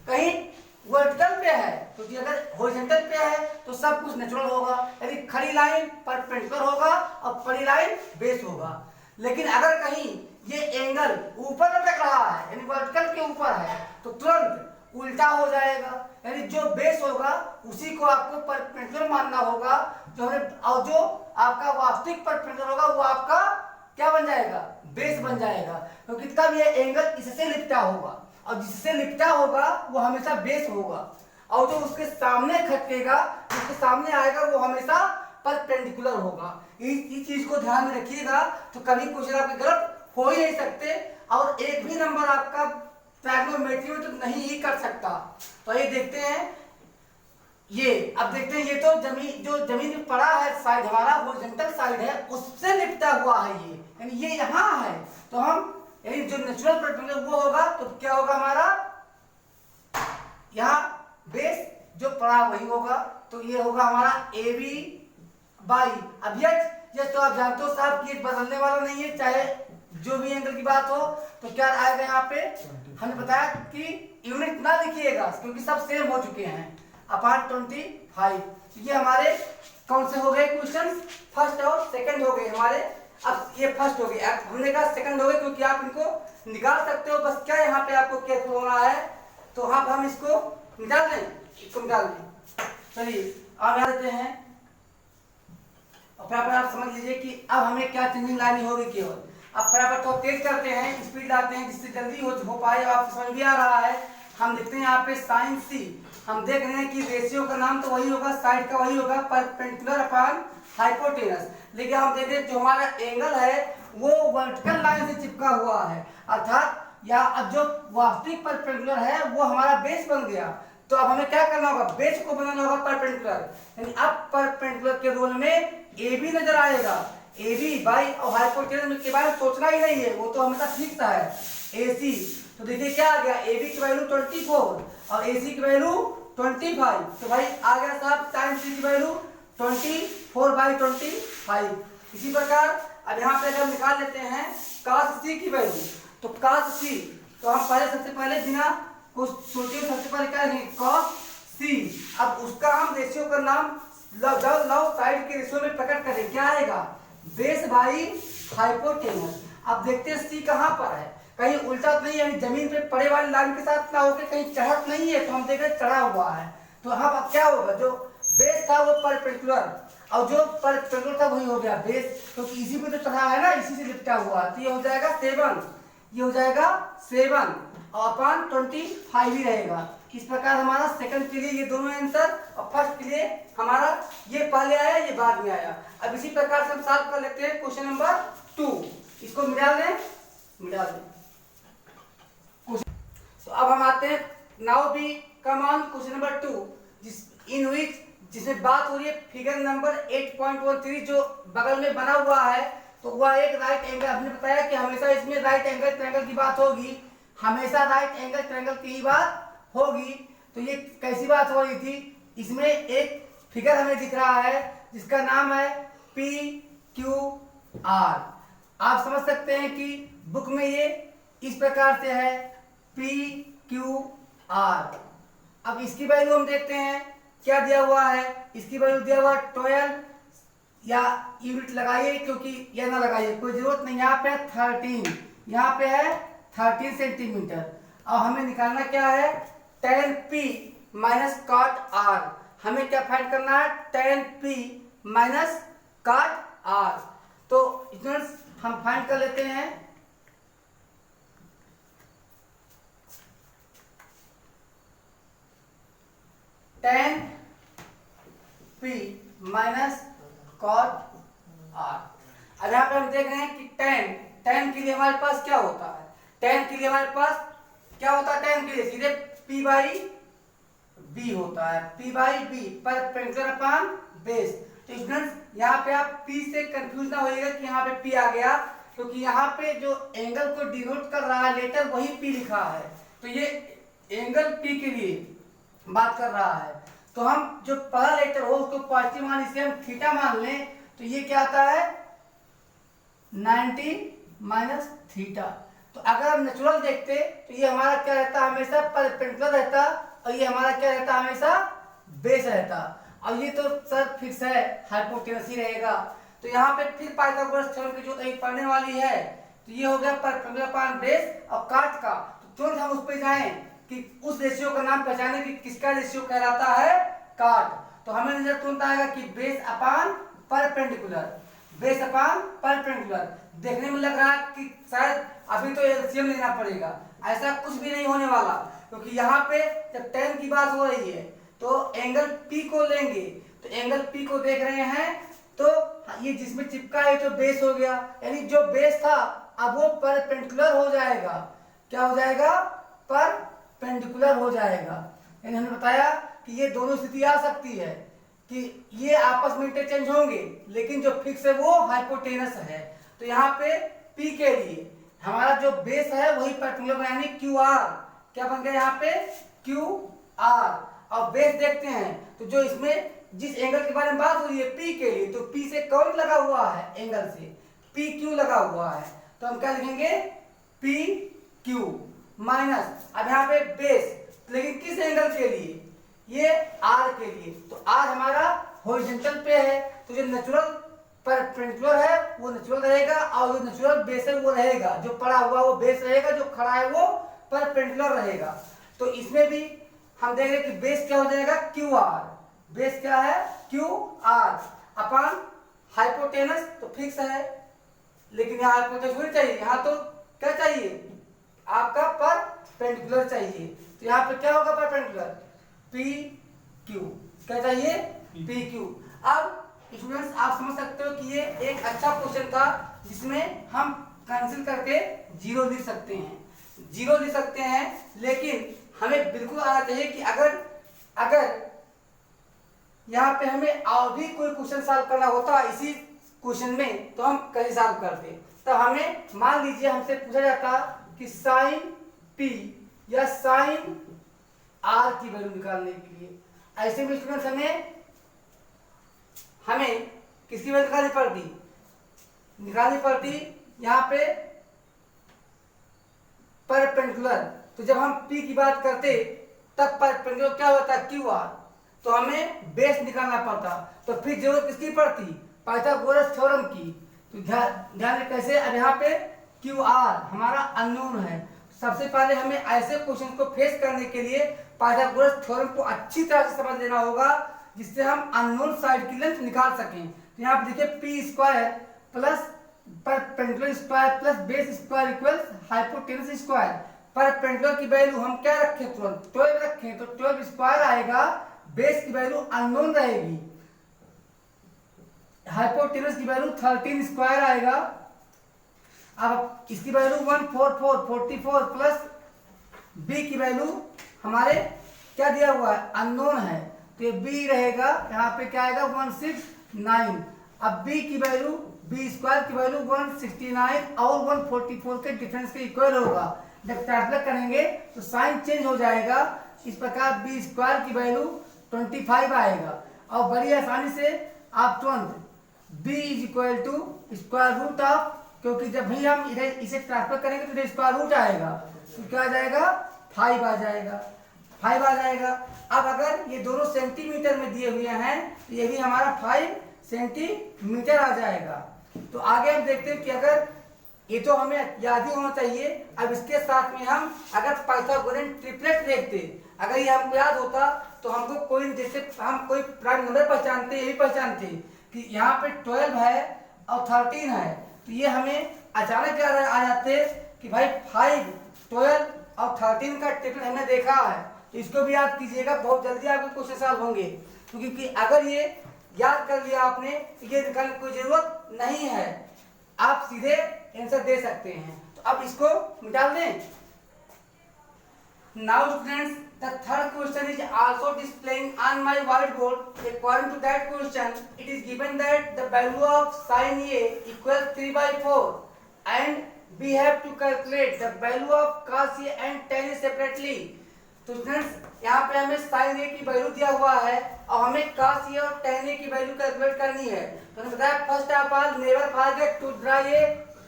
कहीं वर्टिकल पे है। क्योंकि अगर हॉरिजॉन्टल पे है तो सब कुछ नेचुरल होगा, यानी खड़ी लाइन परपेंडिकुलर होगा और पड़ी लाइन बेस होगा। लेकिन अगर कहीं ये एंगल ऊपर लटक रहा है यानी वर्टिकल के ऊपर है, तो तुरंत उल्टा हो जाएगा, यानी जो बेस होगा उसी को आपको परपेंडिकुलर मानना होगा, और जो आपका वास्तविक परपेंडिकुलर होगा वो आपका क्या बन जाएगा बेस बन जाएगा, क्योंकि तब ये एंगल इससे लिपटा होगा, और जिससे लिपटा होगा वो हमेशा बेस होगा, और जो उसके सामने खटकेगा, उसके सामने आएगा, वो हमेशा परपेंडिकुलर होगा। इस चीज को ध्यान में रखिएगा, तो कभी क्वेश्चन आपके गलत हो ही नहीं सकते, और एक भी नंबर आपका ट्रायगोनोमेट्री में तो नहीं ही कर सकता। तो ये देखते हैं, ये अब देखते हैं, ये तो जमीन में पड़ा है साइड, हमारा हॉरिजॉन्टल साइड है, उससे लिपटा हुआ है ये, यानी ये यहाँ है, तो हम यानी जो नेचुरल परपेंडिकुलर वो होगा, तो क्या होगा हमारा यहाँ बेस जो पड़ा वही होगा, तो ये होगा हमारा AB बाई। अब ये तो आप जानते हो साहब कि बदलने वाला नहीं है, चाहे जो भी एंगल की बात हो, तो क्या आएगा यहाँ पे, हमने बताया कि यूनिट ना लिखिएगा क्योंकि सब सेम हो चुके हैं, अपान 25। ये हमारे कौन से हो गए क्वेश्चन, फर्स्ट और सेकंड हो गए हमारे। अब ये फर्स्ट हो गए, हमने कहा सेकंड हो गए, क्योंकि आप इनको निकाल सकते हो, बस क्या यहाँ पे आपको केयरफुल होना है, तो अब हम इसको निकाल दें। चलिए अब आ देते हैं, और फटाफट आप समझ लीजिए कि अब हमें क्या चेंजिंग लानी होगी केवल। अब फटाफट तो तेज करते हैं, स्पीड लाते हैं, जिससे जल्दी हो पाए, आपको समझ भी आ रहा है। हम लिखते हैं यहाँ पे साइन सी। हम देख रहे हैं कि रेशियो का नाम तो वही होगा, साइड का वही होगा, परपेंडिकुलर अपॉन हाइपोटेनस। लेकिन हम देख रहे हैं जो हमारा एंगल है वो वर्टिकल लाइन से चिपका हुआ है, अर्थात या अब जो वास्तविक परपेंडिकुलर है वो हमारा बेस बन गया। तो अब हमें क्या करना होगा, बेस को बनाना होगा परपेंडिकुलर, यानी अब परपेंडिकुलर के रोल में ए बी नजर आएगा। ए बी बाई और हाइपोटेनस के बारे में सोचना ही नहीं है, वो तो हमेशा ठीक सा है। ए सी, तो देखिए क्या आ गया, ए बी की वैल्यू 24 और ए सी की वैल्यू 25। तो भाई आ गया साहब टाइम सी की वैल्यू 24/25। इसी प्रकार अब यहाँ पे अगर निकाल लेते हैं cos सी की वैल्यू, तो cos सी, तो हम सबसे पहले बिना कुछ सोचे सबसे पहले क्या लिखेंगे cos सी। अब उसका हम रेशियो का नाम लव साइड के रेशियो में प्रकट करें, क्या आएगा, बेस भाई हाइपोटेनस। अब देखते हैं सी कहाँ पर है, कहीं उल्टा तो नहीं, यानी जमीन पे पड़े वाली लाइन के साथ ना होकर कहीं चढ़त नहीं है, तो हम देख रहे चढ़ा हुआ है। तो हम अब क्या होगा, जो बेस था वो परपेंडिकुलर और जो परपेंडिकुलर था वही हो गया बेस, क्योंकि इसी पे तो चढ़ा है ना, इसी से लिपटा हुआ है। तो ये हो जाएगा 7, ये हो जाएगा 7 और अपॉन 25 ही रहेगा। इस प्रकार हमारा सेकंड के लिए ये दोनों आंसर और फर्स्ट के लिए हमारा ये पहले आया ये बाद में आया। अब इसी प्रकार से हम सॉल्व कर लेते हैं क्वेश्चन नंबर 2। इसको मिटा लें। तो अब हम आते हैं now be come on question number 2, जिसमें बात हो रही है फिगर नंबर 8.13 जो बगल में बना हुआ है। तो वह एक राइट एंगल, हमने बताया कि हमेशा इसमें राइट एंगल ट्रायंगल की बात होगी, हमेशा राइट एंगल ट्रायंगल की ही बात होगी। तो ये कैसी बात हो रही थी, इसमें एक फिगर हमें दिख रहा है जिसका नाम है PQR। आप समझ सकते हैं कि बुक में ये इस प्रकार से है PQR। अब इसकी वैल्यू हम देखते हैं क्या दिया हुआ है, इसकी वैल्यू दिया हुआ 12 या यूनिट लगाइए, क्योंकि यह ना लगाइए कोई जरूरत नहीं। यहाँ पे 13, यहाँ पे है 13 सेंटीमीटर और हमें निकालना क्या है, tan P minus cot R। हमें क्या फाइंड करना है, tan P minus cot R। तो स्टूडेंट्स हम फाइंड कर लेते हैं tan P minus cot R। अब यहाँ पे हम देख रहे हैं कि tan के लिए हमारे पास क्या होता है, tan के लिए हमारे पास क्या होता है, tan के लिए सीधे P बाई B होता है, P by B perpendicular upon base. तो स्टूडेंट्स यहाँ पे आप P से कंफ्यूज ना होइएगा कि यहाँ पे P आ गया, क्योंकि यहाँ पे जो एंगल को डिनोट कर रहा है लेटर वही P लिखा है, तो ये एंगल P के लिए बात कर रहा है। तो हम जो पहला लेटर हो उसको पॉजिटिव मान इसे हम थीटा मान लें, तो ये क्या आता है 90 माइनस थीटा। तो अगर नेचुरल देखते तो ये हमारा क्या रहता, हमेशा परपेंडिकुलर रहता और ये हमारा क्या रहता, हमेशा बेस रहता। और ये तो सर फिक्स है हाइपोटेनस ही रहेगा। तो यहाँ पे फिर पाइथागोरस थ्योरम की जो पढ़ने वाली है, तो ये हो गया परपेंडिकुलर अपॉन बेस और काट का। तो तुरंत हम उस पर जाएं कि उस रेशियो का नाम पहचाने कि किसका रेशियो कहलाता है, काट। तो हमें नजर तुरंत आएगा कि base upon perpendicular, base upon perpendicular. देखने में लग रहा है कि शायद अभी तो एलसीएम लेना पड़ेगा, ऐसा कुछ भी नहीं होने वाला, क्योंकि यहाँ पे जब tan की बात हो रही है तो एंगल P को लेंगे। तो एंगल P को देख रहे हैं, तो ये जिसमें चिपका है तो बेस हो गया, यानी जो बेस था अब वो परपेंडिकुलर हो जाएगा। क्या हो जाएगा, परपेंडिकुलर हो जाएगा। यानी हमने बताया कि ये दोनों स्थिति आ सकती है कि ये आपस में इंटरचेंज होंगे, लेकिन जो फिक्स है वो हाइपोटेनस है। तो यहाँ पे P के लिए हमारा जो बेस है वही परपेंडिकुलर, यानी QR क्या बन गया यहाँ पे QR। और बेस देखते हैं तो जो इसमें जिस एंगल के बारे में बात हो रही है P के लिए, तो P से कौन लगा हुआ है, एंगल से PQ लगा हुआ है। तो हम क्या लिखेंगे PQ माइनस, अब यहाँ पे बेस, लेकिन किस एंगल के लिए, ये R के लिए। तो R हमारा हॉरिजॉन्टल पे है, तो जो नेचुरल परपेंडिकुलर है वो नेचुरल रहेगा और जो नेचुरल बेस है वो रहेगा, जो पड़ा हुआ वो बेस रहेगा, जो खड़ा है वो परपेंडिकुलर रहेगा। तो इसमें भी हम देख रहे हैं कि बेस क्या हो जाएगा, QR। बेस क्या है, QR अपॉन हाइपोटेनस, तो फिक्स है, लेकिन यहाँ हाइपोटेनस होनी चाहिए, यहाँ तो क्या चाहिए आपका परपेंडिकुलर चाहिए। तो यहाँ पे क्या होगा परपेंडिकुलर, पी क्यू, क्या चाहिए, पी क्यू। अब स्टूडेंट्स आप समझ सकते हो कि ये एक अच्छा क्वेश्चन था जिसमें हम कैंसिल करके जीरो लिख सकते हैं, जीरो लिख सकते हैं, लेकिन हमें बिल्कुल आना चाहिए कि अगर यहाँ पे हमें और भी कोई क्वेश्चन सॉल्व करना होता इसी क्वेश्चन में तो हम कैसे सॉल्व करते। तो हमें मान लीजिए हमसे पूछा जाता कि साइन पी या साइन आर की वैल्यू निकालने के लिए, ऐसे में स्टूडेंट्स हमें किसकी वैल्यू निकालनी पड़ती यहाँ पे परपेंडिकुलर। तो जब हम P की बात करते तब परपेंडिकुलर क्या होता है, क्यू आर, तो हमें बेस निकालना पड़ता। तो फिर जरूरत किसकी पड़ती, पाइथागोरस थ्योरम की। तो ध्यान कैसे, अब यहाँ पे क्यू आर हमारा अननोन है। सबसे पहले हमें ऐसे क्वेश्चन को फेस करने के लिए पाइथागोरस थ्योरम को अच्छी तरह से समझ लेना होगा जिससे हम अननोन साइड की लेंथ निकाल सकें। तो यहाँ पे देखिए P square plus perpendicular square plus base square equals hypotenuse square. Perpendicular की वैल्यू हम क्या रखें, तुरंत 12 रखें, तो 12 स्क्वायर आएगा, बेस की वैल्यू अननोन रहेगी, हाइपोटेनस की वैल्यू 13 स्क्वायर आएगा। अब इसकी वैल्यू 144 प्लस बी की वैल्यू हमारे क्या दिया हुआ है, अननोन है, तो ये बी रहेगा, यहाँ पे क्या आएगा 169। अब बी की वैल्यू, बी स्क्वायर की वैल्यू 169 और 144 के डिफरेंस के इक्वल होगा। जब ट्रांसलेट करेंगे तो साइन चेंज हो जाएगा, इस प्रकार बी स्क्वायर की वैल्यू 25 आएगा। और बड़ी आसानी से आप तुरंत b is equal to square root of, क्योंकि जब भी हम इसे ट्रांसफर करेंगे तो स्क्वायर रूट आएगा, तो क्या आ जाएगा 5 आ जाएगा। अब अगर ये दोनों सेंटीमीटर में दिए हुए हैं तो ये भी हमारा 5 सेंटीमीटर आ जाएगा। तो आगे हम देखते हैं कि अगर ये तो हमें याद ही होना चाहिए, अब इसके साथ में हम अगर पाइथागोरन ट्रिपलेट देखते, अगर ये हमको याद होता तो हमको कोई, जैसे हम कोई प्राइम नंबर पहचानते, यही पहचानते कि यहाँ पे 12 है और 13 है, तो ये हमें अचानक क्या आ जाते कि भाई 5, 12 और 13 का ट्रिपलेट हमने देखा है। तो इसको भी याद कीजिएगा, बहुत जल्दी आपके क्वेश्चन सॉल्व होंगे, क्योंकि अगर ये याद कर लिया आपने तो ये निकालने की कोई जरूरत नहीं है, आप सीधे आंसर दे सकते हैं। तो अब इसको मिटा दें। Now students, the third question is also displaying on my whiteboard. According to that question, it is given that the value of sin A equals 3/4 and we have to calculate the value of cos A and tan A separately. तो students यहाँ पे हमें sin A की value दिया हुआ है और हमें cos A और tan A की वैल्यू कैलकुलेट करनी है। तो हमने बताया first of all never forget to draw a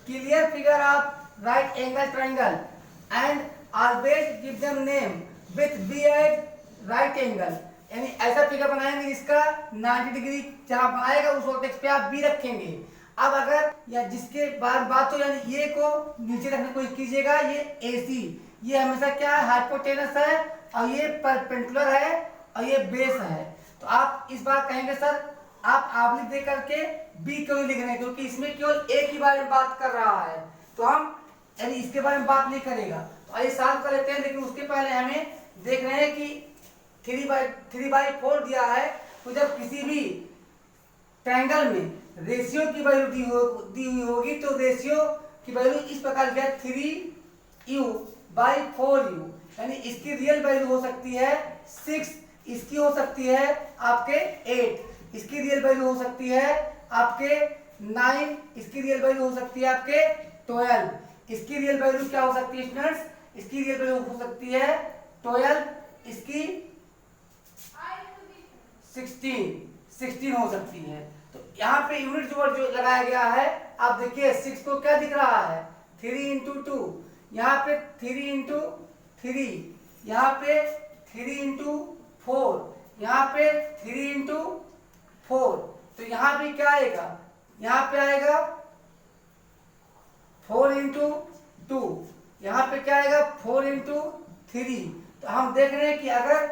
clear figure of right angle triangle and always give them name with B as right angle, यानी ऐसा फिगर बनाएंगे जिसका 90 डिग्री जहाँ बनाएगा उस वर्टेक्स पे आप B रखेंगे। अब अगर या जिसके बात तो यानी ये को नीचे रखने की कोशिश कीजिएगा, ये AC, ये हमेशा क्या है हाइपोटेनस है और ये परपेंडिकुलर है और ये बेस है। तो आप इस बार कहेंगे सर आप ऑब्लिक दे करके B क्यों लिख रहे हैं, क्योंकि इसमें केवल A के बारे में बात कर रहा है, तो हम यानी इसके बारे में बात नहीं करेगा। तो आइए सॉल्व कर लेते हैं, लेकिन उसके पहले हमें देख रहे हैं कि 3/4 दिया है, तो जब किसी भी ट्रायंगल में रेशियो की वैल्यू दी हुई होगी तो रेशियो की वैल्यू इस प्रकार दिया 3u/4u, यानी इसकी रियल वैल्यू हो सकती है 6, इसकी हो सकती है आपके 8, इसकी रियल वैल्यू हो सकती है आपके 9, इसकी रियल वैल्यू हो सकती है आपके 12, इसकी रियल वैल्यू क्या हो सकती है स्टूडेंट्स, इसकी रियल वैल्यू हो सकती है 12, इसकी 16 हो सकती है। तो यहाँ पे यूनिट जो लगाया गया है, आप देखिए 6 को क्या दिख रहा है 3 × 2, यहाँ पे 3 × 3, यहाँ पे 3 × 4, यहाँ पे 3 × 4, तो यहाँ भी क्या आएगा, यहाँ पे आएगा 4 × 2, यहाँ पे क्या आएगा 4 × 3। तो हम देख रहे हैं कि अगर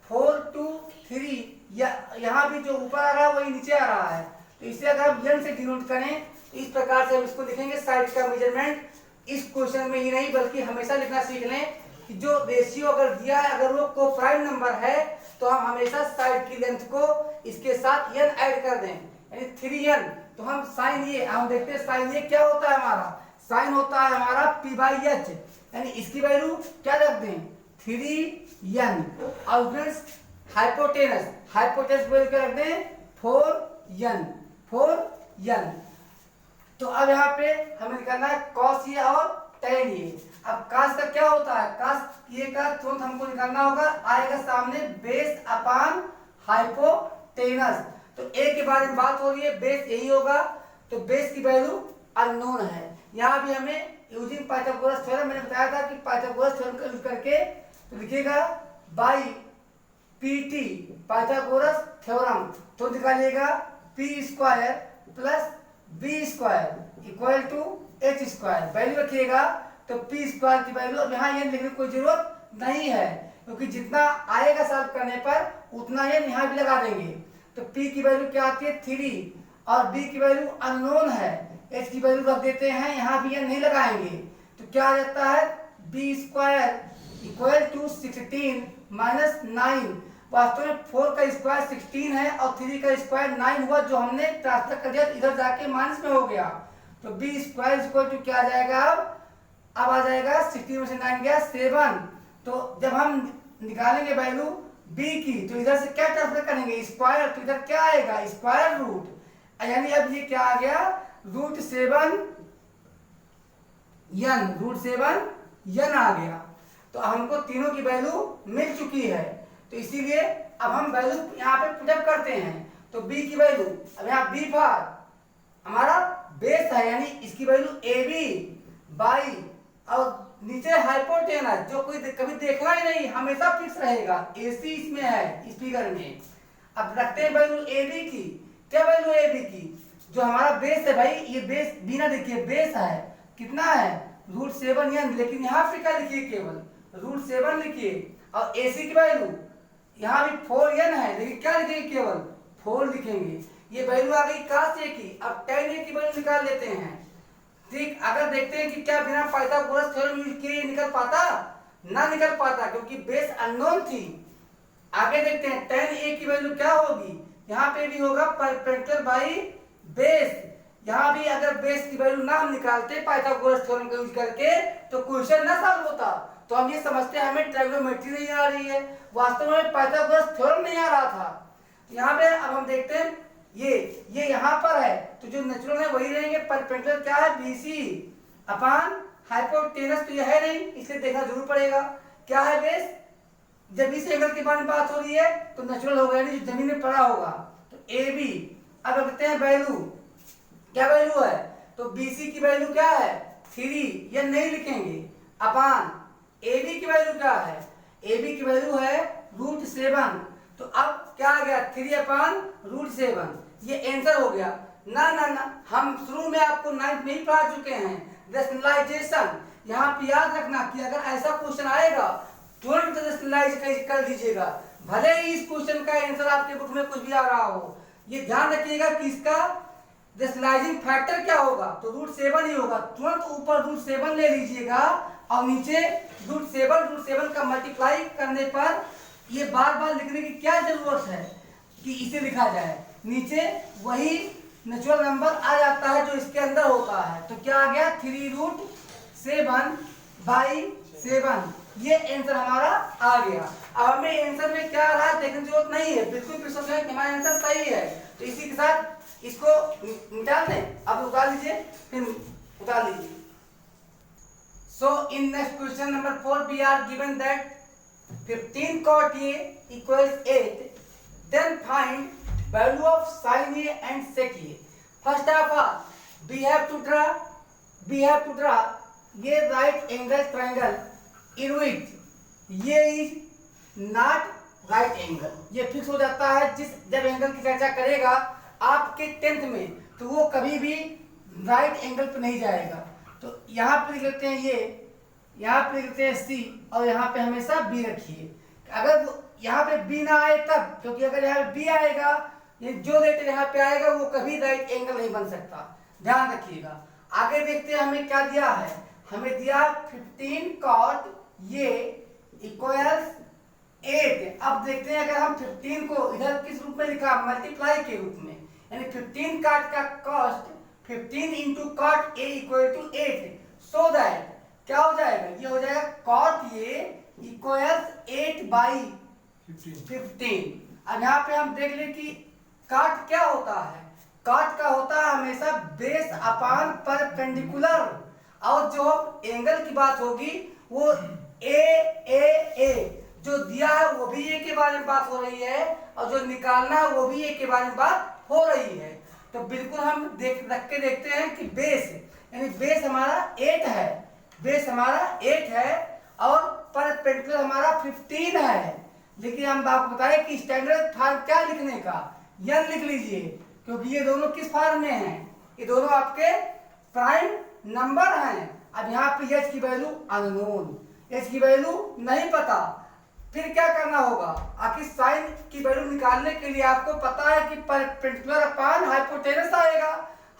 4 to 3 या यहाँ भी जो ऊपर आ रहा है वही नीचे आ रहा है, तो इसे अगर हम n से डिनोट करें तो इस प्रकार से हम इसको लिखेंगे। साइड का मेजरमेंट इस क्वेश्चन में ही नहीं बल्कि हमेशा लिखना सीख लें, कि जो रेशियो अगर दिया है, अगर वो को प्राइम नंबर है तो हम हमेशा साइड की लेंथ को इसके साथ n ऐड कर दें, यानी 3n। तो हम साइन ये हम देखते हैं साइन ये क्या होता है हमारा, साइन होता है हमारा p/h, यानी इसकी वैल्यू क्या रख दें 3n। और फ्रेंड्स हाइपोटेनस, हाइपोटेनस वैल्यू क्या रख दें 4n। तो अब यहाँ पे हमें निकालना है कॉस ये और टेन ये। अब कास का क्या होता है, कास ये का तुरंत हमको निकालना होगा, आएगा सामने बेस अपान हाइपोटेनस। तो ए के बारे में बात हो रही है, बेस यही होगा, तो बेस की वैल्यू अननोन है। यहाँ भी हमें यूजिंग पाइथागोरस थ्योरम, मैंने बताया था कि पाइथागोरस थ्योरम का यूज करके तो लिखिएगा बाई पीटी पाइथागोरस थ्योरम, तो निकालिएगा P square plus B square equal to H square. Value रखिएगा तो पी स्क्वायर की वैल्यू, अब यहाँ ये लिखने की कोई जरूरत नहीं है क्योंकि जितना आएगा सॉल्व करने पर उतना ये यहाँ भी लगा देंगे। तो p की वैल्यू क्या आती है 3 और b की वैल्यू अननोन है, h की वैल्यू रख देते हैं, यहाँ भी ये नहीं लगाएंगे। तो क्या आ जाता है b square equal to 16 minus 9। वास्तव में 4 का स्क्वायर 16 है और 3 का स्क्वायर 9 हुआ, जो हमने ट्रांसफर कर दिया इधर जाके माइनस में हो गया। तो b स्क्वायर इक्वल टू क्या आ जाएगा, अब आ जाएगा 16 में से 9 गया 7। तो जब हम निकालेंगे वैल्यू b की तो इधर से क्या ट्रांसफर करेंगे स्क्वायर, तो इधर क्या आएगा स्क्वायर रूट, यानी अब ये क्या आ गया √7n, √7n आ गया। तो हमको तीनों की वैल्यू मिल चुकी है, तो इसीलिए अब हम वैल्यू यहाँ पे पुटअप करते हैं। तो b की वैल्यू, अब यहाँ b बार हमारा बेस है, यानी इसकी वैल्यू ab बाई और नीचे हाइपोटेनस, जो कोई कभी देखना ही नहीं, हमेशा फिक्स रहेगा, AC इसमें है इस फिगर में। अब रखते हैं वैल्यू AB की, क्या वैल्यू AB की, जो हमारा बेस है भाई, ये बेस बिना देखिए बेस है कितना है √7n, लेकिन यहाँ पे क्या लिखिए केवल √7 लिखिए, और AC की वैल्यू यहाँ भी 4n है, लेकिन क्या लिखेंगे केवल 4 लिखेंगे। ये वैल्यू आ गई cos A की। अब tan A की वैल्यू निकाल लेते हैं। ठीक, अगर देखते हैं कि क्या बिना पाइथागोरस थ्योरम यूज किए निकल पाता, ना निकल पाता क्योंकि बेस अननोन थी। आगे देखते हैं tan A की वैल्यू क्या होगी, यहाँ पे भी होगा परपेंडिकुलर बाई बेस। यहाँ भी अगर बेस की वैल्यू ना हम निकालते पाइथागोरस थ्योरम का यूज करके तो क्वेश्चन ना सॉल्व होता। तो हम ये समझते हैं हमें ट्रायगोनोमेट्री नहीं आ रही है, वास्तव में पाइथागोरस थ्योरम नहीं आ रहा था। यहाँ पे अब हम देखते हैं ये यहाँ पर है, तो जो नेचुरल है वही रहेंगे। परपेंडिकुलर क्या है BC अपान हाइपोटेनस, तो ये है नहीं, इसलिए देखना जरूर पड़ेगा क्या है बेस। जब इस एंगल के बारे में बात हो रही है तो नेचुरल होगा, यानी जो जमीन में पड़ा होगा, तो AB। अब रखते हैं वैल्यू, क्या वैल्यू है, तो BC की वैल्यू क्या है 3, ये नहीं लिखेंगे, अपान AB की वैल्यू क्या है, AB की वैल्यू है √7। तो अब क्या आ गया 3/√7, ये आंसर हो गया। ना ना ना, हम शुरू में आपको 9th में ही पढ़ा चुके हैं रेशनलाइजेशन। यहाँ पे याद रखना कि अगर ऐसा क्वेश्चन आएगा तुरंत रेशनलाइज कर दीजिएगा, भले ही इस क्वेश्चन का आंसर आपके बुक में कुछ भी आ रहा हो। ये ध्यान रखिएगा कि इसका रेशनलाइजिंग फैक्टर क्या होगा, तो √7 ही होगा। तुरंत ऊपर √7 ले लीजिएगा और नीचे √7 का मल्टीप्लाई करने पर ये बार बार लिखने की क्या जरूरत है कि इसे लिखा जाए, नीचे वही नेचुरल नंबर आ जाता है जो इसके अंदर होता है। तो क्या आ गया 3√7/7, ये आंसर हमारा आ गया। अब हमें आंसर में क्या आ रहा है देखने की जरूरत नहीं है, बिल्कुल विश्वास है कि हमारा आंसर सही है। तो इसी के साथ इसको मिटा दें, अब उतार लीजिए, फिर उतार लीजिए। So in next question number 4 we are given that 15 cot A equals 8, then find value of sin A and sec A. First of all, we have to draw ये right angle triangle in which ये is not right angle, ये fix हो जाता है। जब angle की चर्चा करेगा आपके 10th में तो वो कभी भी राइट एंगल पे नहीं जाएगा। तो यहाँ पे लिख लेते हैं ये, यहाँ पे लिख लेते हैं C और यहाँ पे हमेशा B रखिए। अगर यहाँ पे B ना आए तब, क्योंकि अगर यहाँ पे B आएगा, ये जो लेटर यहाँ पे आएगा वो कभी राइट एंगल नहीं बन सकता, ध्यान रखिएगा। आगे देखते हैं हमें क्या दिया है, हमें दिया 15 cot ये इक्वल्स 8। अब देखते हैं अगर हम 15 को इधर किस रूप में लिखा, मल्टीप्लाई के रूप में, यानी 15 काट का कॉस्ट 15 into cot A equal to 8, so that क्या हो जाएगा, ये हो जाएगा कॉट ए इक्वल्स 8 बाई 15। अब यहाँ पे हम देख ले कि काट क्या होता है, काट का होता है हमेशा बेस अपान परपेंडिकुलर, और जो एंगल की बात होगी वो ए जो दिया है वो भी ए के बारे में बात हो रही है, और जो निकालना है वो भी ए के बारे में बात हो रही है। तो बिल्कुल हम रख के देखते हैं कि बेस, यानी बेस हमारा 8 है, बेस हमारा 8 है और परपेंडिकुलर हमारा 15 है। लेकिन हम आपको बताएं कि स्टैंडर्ड फॉर्म क्या लिखने का, यन लिख लीजिए, क्योंकि ये दोनों किस फॉर्म में हैं, ये दोनों आपके प्राइम नंबर हैं। अब यहाँ पे एच की वैल्यू अननोन, एच की वैल्यू नहीं पता, फिर क्या करना होगा, आखिर साइन की वैल्यू निकालने के लिए आपको पता है कि परपेंडिकुलर अपान हाइपोटेनस आएगा,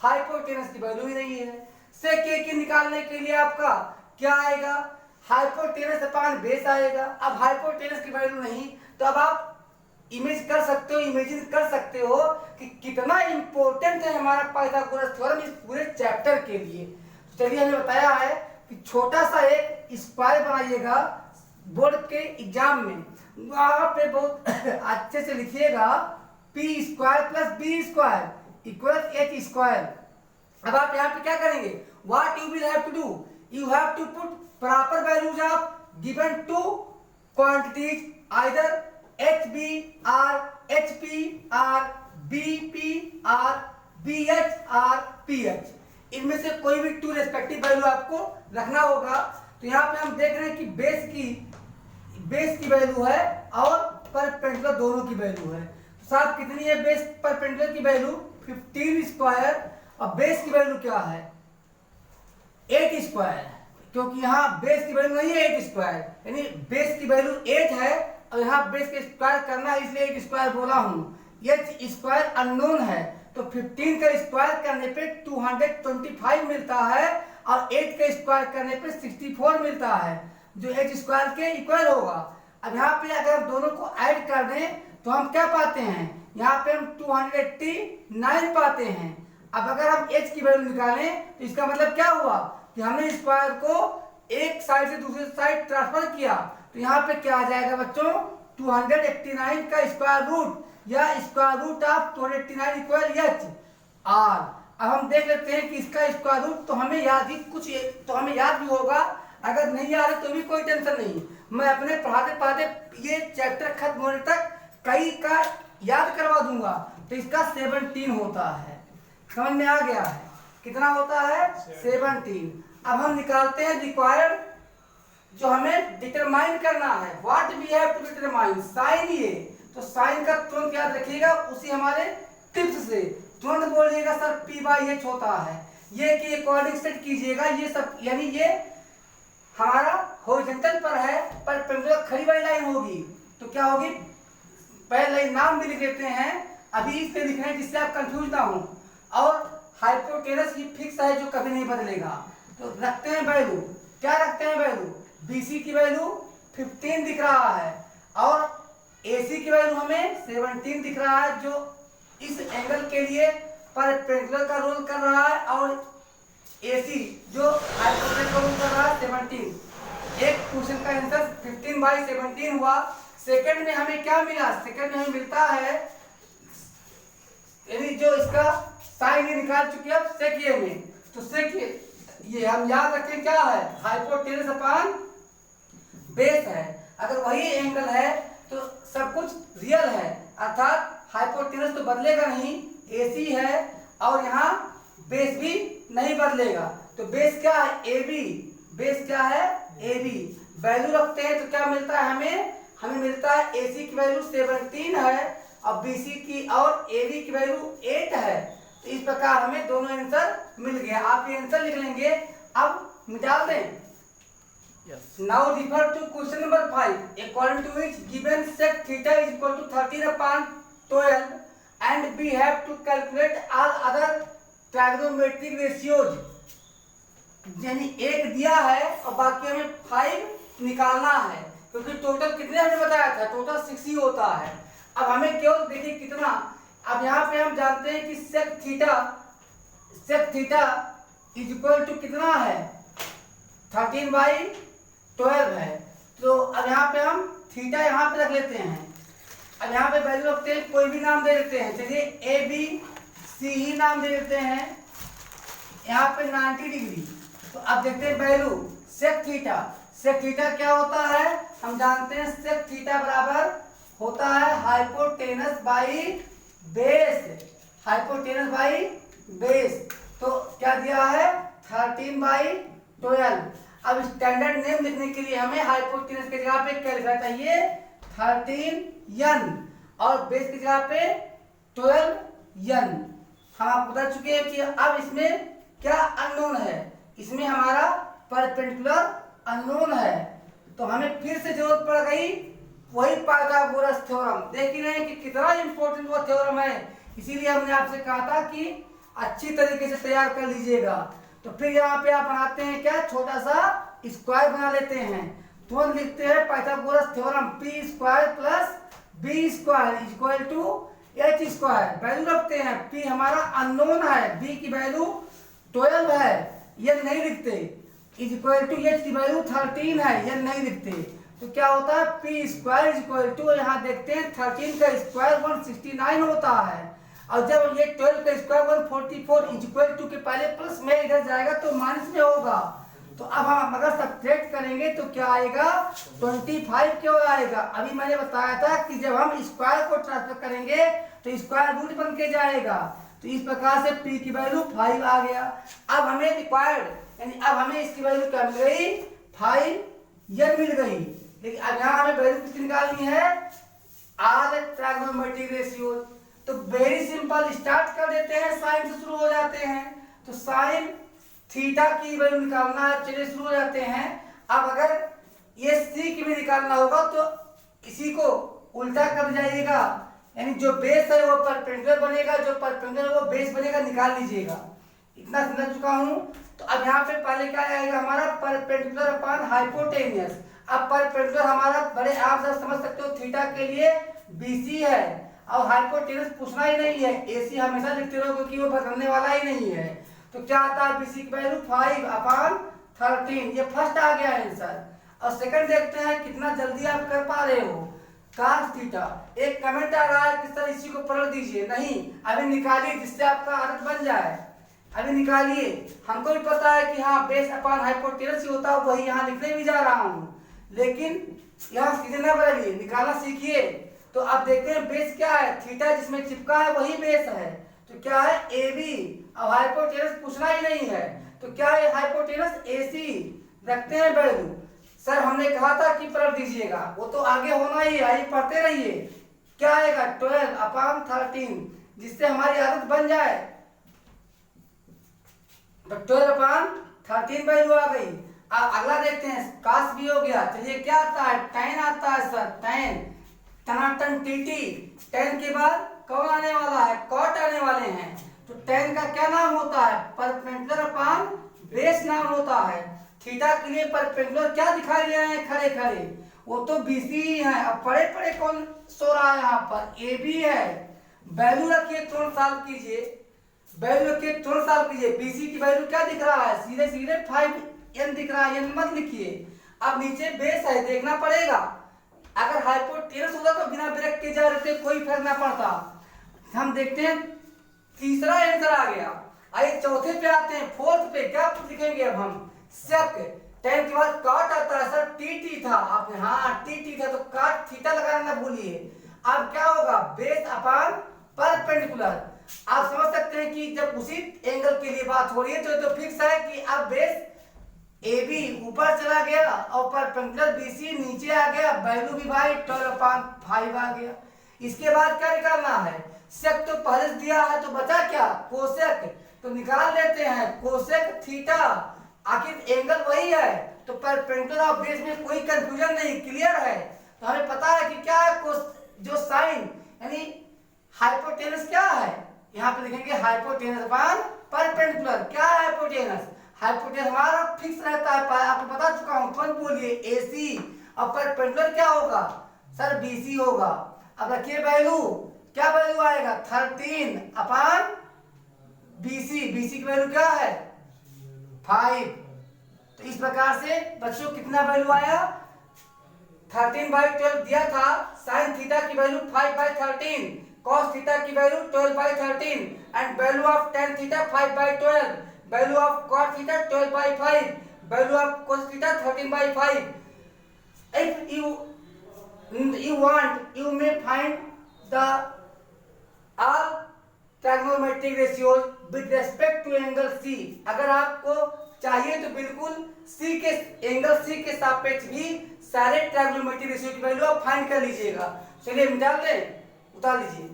हाइपोटेनस की वैल्यू ही नहीं है। सेक ए की निकालने के लिए आपका क्या आएगा, हाइपोटेनस अपान बेस आएगा। अब हाइपोटेनस की वैल्यू नहीं, तो अब आप इमेज कर सकते हो, इमेजिन कर सकते हो कि कितना इंपॉर्टेंट है हमारा पाइथागोरस थ्योरम इस पूरे चैप्टर के लिए। तो चलिए हमें बताया है कि छोटा सा एक स्क्वायर बनाइएगा बोर्ड के एग्जाम में, वहां पे बहुत अच्छे से लिखिएगा P square plus B square equal H square. अब आप यहाँ पे क्या करेंगे, what you will have to do, you have to put proper values of given two quantities either HB or HPR, BPR, BHR, PH, इनमें से कोई भी टू रेस्पेक्टिव वैल्यू आपको रखना होगा। तो यहाँ पे हम देख रहे हैं कि बेस की वैल्यू है और परपेंडिकुलर दोनों की वैल्यू है। तो साहब कितनी है बेस परपेंडिकुलर की वैल्यू 15 स्क्वायर, और बेस की वैल्यू क्या है 8 स्क्वायर, क्योंकि यहाँ बेस की वैल्यू नहीं है 8 स्क्वायर, यानी बेस की वैल्यू 8 है और यहाँ बेस के स्क्वायर करना है, इसलिए 8 स्क्वायर बोला हूँ। एच स्क्वायर अननोन है, तो 15 का स्क्वायर करने पे 225 मिलता है और 8 का स्क्वायर करने पे 64 मिलता है, जो एच स्क्वायर के इक्वल होगा। अब यहाँ पे अगर हम दोनों को ऐड कर दें तो हम क्या पाते हैं, यहाँ पे हम 289 पाते हैं। अब अगर हम h की वैल्यू निकालें तो इसका मतलब क्या हुआ कि हमने स्क्वायर को एक साइड से दूसरे साइड ट्रांसफर किया, तो यहाँ पे क्या आ जाएगा बच्चों 289 का स्क्वायर रूट या square root of 289 equal H R. अब हम देख लेते हैं कि इसका स्क्वायर रूट तो हमें याद ही कुछ, तो हमें याद भी होगा, अगर नहीं याद है तो भी कोई टेंशन नहीं, मैं अपने पढ़ाते पढ़ाते ये चैप्टर खत्म होने तक कई का याद करवा दूंगा। तो इसका 17 होता है, समझ में आ गया है, कितना होता है 17। अब हम निकालते हैं रिक्वायर्ड, जो हमें डिटरमाइन करना है, what we have to determine, sine ये, तो साइन का तुरंत याद रखिएगा उसी हमारे टिप्स से, तुरंत बोलिएगा सर पी बाई एच होता है, ये के अकॉर्डिंग सेट कीजिएगा ये सब, यानी ये हमारा हॉरिजॉन्टल पर है, परपेंडिकुलर खड़ी वाली लाइन होगी तो क्या होगी, पहले नाम भी लिख लेते हैं, अभी इस पे लिख रहे हैं जिससे आप कंफ्यूज ना हो, और हाइपोटेनस ये फिक्स है जो कभी नहीं बदलेगा। तो रखते हैं वैल्यू, क्या रखते हैं वैल्यू, BC की वैल्यू 15 दिख रहा है और AC की वैल्यू हमें 17 दिख रहा है, जो इस एंगल के लिए परपेंडिकुलर का रोल कर रहा है, और AC जो हाइपोटेनस का रोल कर रहा है 17। एक क्वेश्चन का आंसर 15/17 हुआ। सेकंड में हमें क्या मिला, सेकंड में हमें मिलता है, यानी जो इसका साइन ये निकाल चुके हैं, अब सेक ए में, तो सेक ये हम याद रखें क्या है, हाइपोटेनस अपॉन बेस है। अगर वही एंगल है तो सब कुछ रियल है, अर्थात हाइपोटेनस तो बदलेगा नहीं, AC है और यहाँ बेस भी नहीं बदलेगा। तो बेस क्या है AB, बेस क्या है AB, वैल्यू रखते हैं तो क्या मिलता है हमें मिलता है AC की वैल्यू 17 है और BC की और AB की वैल्यू 8 है। तो इस प्रकार हमें दोनों आंसर मिल गया। आप ये आंसर लिख लेंगे, अब निकाल दें। Now refer to question number 5, according to which given sec theta is equal to 13/12 and we have to calculate all other trigonometric ratios, यानी एक दिया है और बाकी हमें 5 निकालना है, क्योंकि टोटल कितने हमने बताया था, टोटल 6 ही होता है। अब हमें केवल देखिए कितना, अब यहाँ पे हम जानते हैं कि sec theta is equal to कितना है, 13/12 है। तो अब यहाँ पे हम थीटा यहाँ पे रख लेते हैं। अब यहाँ पे वैल्यू रखते हैं, कोई भी नाम दे देते हैं, चलिए ए बी सी ही नाम दे देते हैं। यहाँ पे 90 डिग्री। तो अब देखते हैं वैल्यू सेक थीटा क्या होता है, हम जानते हैं सेक थीटा बराबर होता है हाइपोटेनस बाई बेस। तो क्या दिया है 13/12। अब स्टैंडर्ड नेम लिखने के लिए हमें हाइपोटेनस की जगह पे क्या लिखना चाहिए, 13n, और बेस की जगह पे 12n। हम आपको बता चुके हैं कि अब इसमें क्या अननोन है, इसमें हमारा परपेंडिकुलर अननोन है। तो हमें फिर से जरूरत पड़ गई वही पाइथागोरस थ्योरम। देख ही रहे हैं कि कितना इंपॉर्टेंट वो थ्योरम है, इसीलिए हमने आपसे कहा था कि अच्छी तरीके से तैयार कर लीजिएगा। तो फिर यहाँ पे आप बनाते हैं क्या, छोटा सा स्क्वायर बना लेते हैं। तो लिखते हैं Pythagoras theorem, p square plus b square equal to h square. Value रखते हैं, p हमारा अननोन है, b की वैल्यू 12 है, ये नहीं लिखते, इज इक्वल टू h की वैल्यू 13 है, ये नहीं लिखते। तो क्या होता है, p square is equal to, यहाँ देखते हैं 13 का स्क्वायर 169 होता है, और जब ये 12 का स्क्वायर 144 इज इक्वल टू के पहले प्लस में इधर जाएगा तो माइनस में होगा। तो अब हम अगर सब्ट्रैक्ट करेंगे तो क्या आएगा, 25 क्यों आएगा। अभी मैंने बताया था कि जब हम स्क्वायर को ट्रांसफर करेंगे तो स्क्वायर रूट बन के जाएगा। तो इस प्रकार से p की वैल्यू 5 आ गया। अब हमें रिक्वायर्ड, यानी अब हमें इसकी वैल्यू क्या मिल गई, 5n मिल गई। लेकिन अब यहाँ हमें वैल्यू कितनी निकालनी है, आर ट्राइगोनोमेट्रिक रेशियो। तो वेरी सिंपल, स्टार्ट कर देते हैं, साइन से शुरू हो जाते हैं। तो साइन थीटा की वैल्यू निकालना है, चलिए शुरू हो जाते हैं। अब अगर ये सी की भी निकालना होगा तो इसी को उल्टा कर जाइएगा, यानी जो बेस है वो परपेंडिकुलर बनेगा, जो परपेंडिकुलर वो बेस बनेगा, निकाल लीजिएगा। इतना समझ चुका हूं। तो अब यहाँ पे पहले क्या आएगा हमारा, परपेंडिकुलर अपॉन हाइपोटेनियस। अब परपेंडिकुलर हमारा बड़े आप सब समझ सकते हो, थीटा के लिए BC है, और हाइपोटेनस पूछना ही नहीं है, AC हमेशा लिखते रहो क्योंकि वो बदलने वाला ही नहीं है। तो क्या आता है, BC की वैल्यू 5/13, ये फर्स्ट आ गया आंसर। और सेकंड देखते हैं कितना जल्दी आप कर पा रहे हो, cos थीटा। एक कमेंट आ रहा है कि सर इसी को पलट दीजिए, नहीं अभी निकालिए जिससे आपका आदत बन जाए, अभी निकालिए। हमको भी पता है कि हाँ बेस अपॉन हाइपोटेनस ही होता है, वही यहाँ लिखने भी जा रहा हूँ, लेकिन यहाँ सीधे ना बदलिए, निकालना सीखिए। तो आप देखते हैं बेस क्या है, थीटा जिसमें चिपका है वही बेस है। तो क्या है, AB, अब हाइपोटेनस पूछना ही नहीं है, तो क्या है हाइपोटेनस AC, रखते हैं वैल्यू। सर हमने कहा था कि पलट दीजिएगा, वो तो आगे होना ही है, आइए पढ़ते रहिए। क्या आएगा, 12/13, जिससे हमारी आदत बन जाए। तो 12/13 वैल्यू आ गई। अगला देखते हैं, कास भी हो गया। चलिए क्या आता है, tan आता है सर, tan, टनाटन टीटी। tan के बाद कौन आने वाला है, कॉट आने वाले हैं। तो tan का क्या नाम होता है, परपेंडिकुलर अपॉन बेस नाम होता है। थीटा के लिए परपेंडिकुलर क्या दिखाई दे रहे हैं, खड़े खड़े, वो तो BC ही है। अब पड़े पड़े कौन सो रहा है यहाँ पर, AB है। वैल्यू रखिए, तुरंत सॉल्व कीजिए, वैल्यू रखिए, तुरंत सॉल्व कीजिए। BC की वैल्यू क्या दिख रहा है, सीधे सीधे 5n दिख रहा है, n मत लिखिए। अब नीचे बेस है, देखना पड़ेगा। अगर हाइपोटेनस होता तो बिना ब्रेक के जा रहे थे, कोई फर्क ना पड़ता। हम देखते हैं तीसरा आंसर आ गया। आइए चौथे पे आते हैं, फोर्थ पे क्या लिखेंगे अब हम, सेक। tan के बाद कॉट आता है सर, TT था आपने, हाँ TT था, तो कॉट थीटा लगाना ना भूलिए। अब क्या होगा, बेस अपॉन परपेंडिकुलर। आप समझ सकते हैं कि जब उसी एंगल के लिए बात हो रही है तो फिक्स है कि अब बेस AB ऊपर चला गया और परपेंडिकुलर BC नीचे आ गया, वैल्यू भी भाई 12/5 आ गया। इसके बाद क्या निकालना है, सेक तो पहले से दिया है, तो बचा क्या, कोसेक। तो निकाल लेते हैं कोसेक थीटा, आखिर एंगल वही है, तो परपेंडिकुलर और बेस में कोई कंफ्यूजन नहीं, क्लियर है। तो हमें पता है कि क्या है, जो साइन यानी हाइपोटेनस क्या है, यहाँ पे लिखेंगे हाइपोटेनस अपॉन परपेंडिकुलर। क्या है हाइपोटेनस, हाइपोटेनस हमारा फिक्स रहता है, आपको बता चुका हूं। तुरंत बोलिए AC और परपेंडिकुलर क्या होगा सर, BC होगा। अब रखिए वैल्यू, क्या वैल्यू आएगा 13 अपॉन BC। BC की वैल्यू क्या है 5। तो इस प्रकार से बच्चों कितना वैल्यू आया 13/12 दिया था। साइन थीटा की वैल्यू 5/13, कॉस थीटा की value 12/13 and value of tan theta 5/12, value of cot theta 12/5, value of cos theta 13/5। if you want you may find the all trigonometric ratios with respect to angle C। अगर आपको चाहिए तो बिल्कुल C के angle C के सापेक्ष भी सारे ट्राइगोनोमेट्रिक रेशियो की वैल्यू आप फाइंड कर लीजिएगा। चलिए हम डाल दें, उतार लीजिए।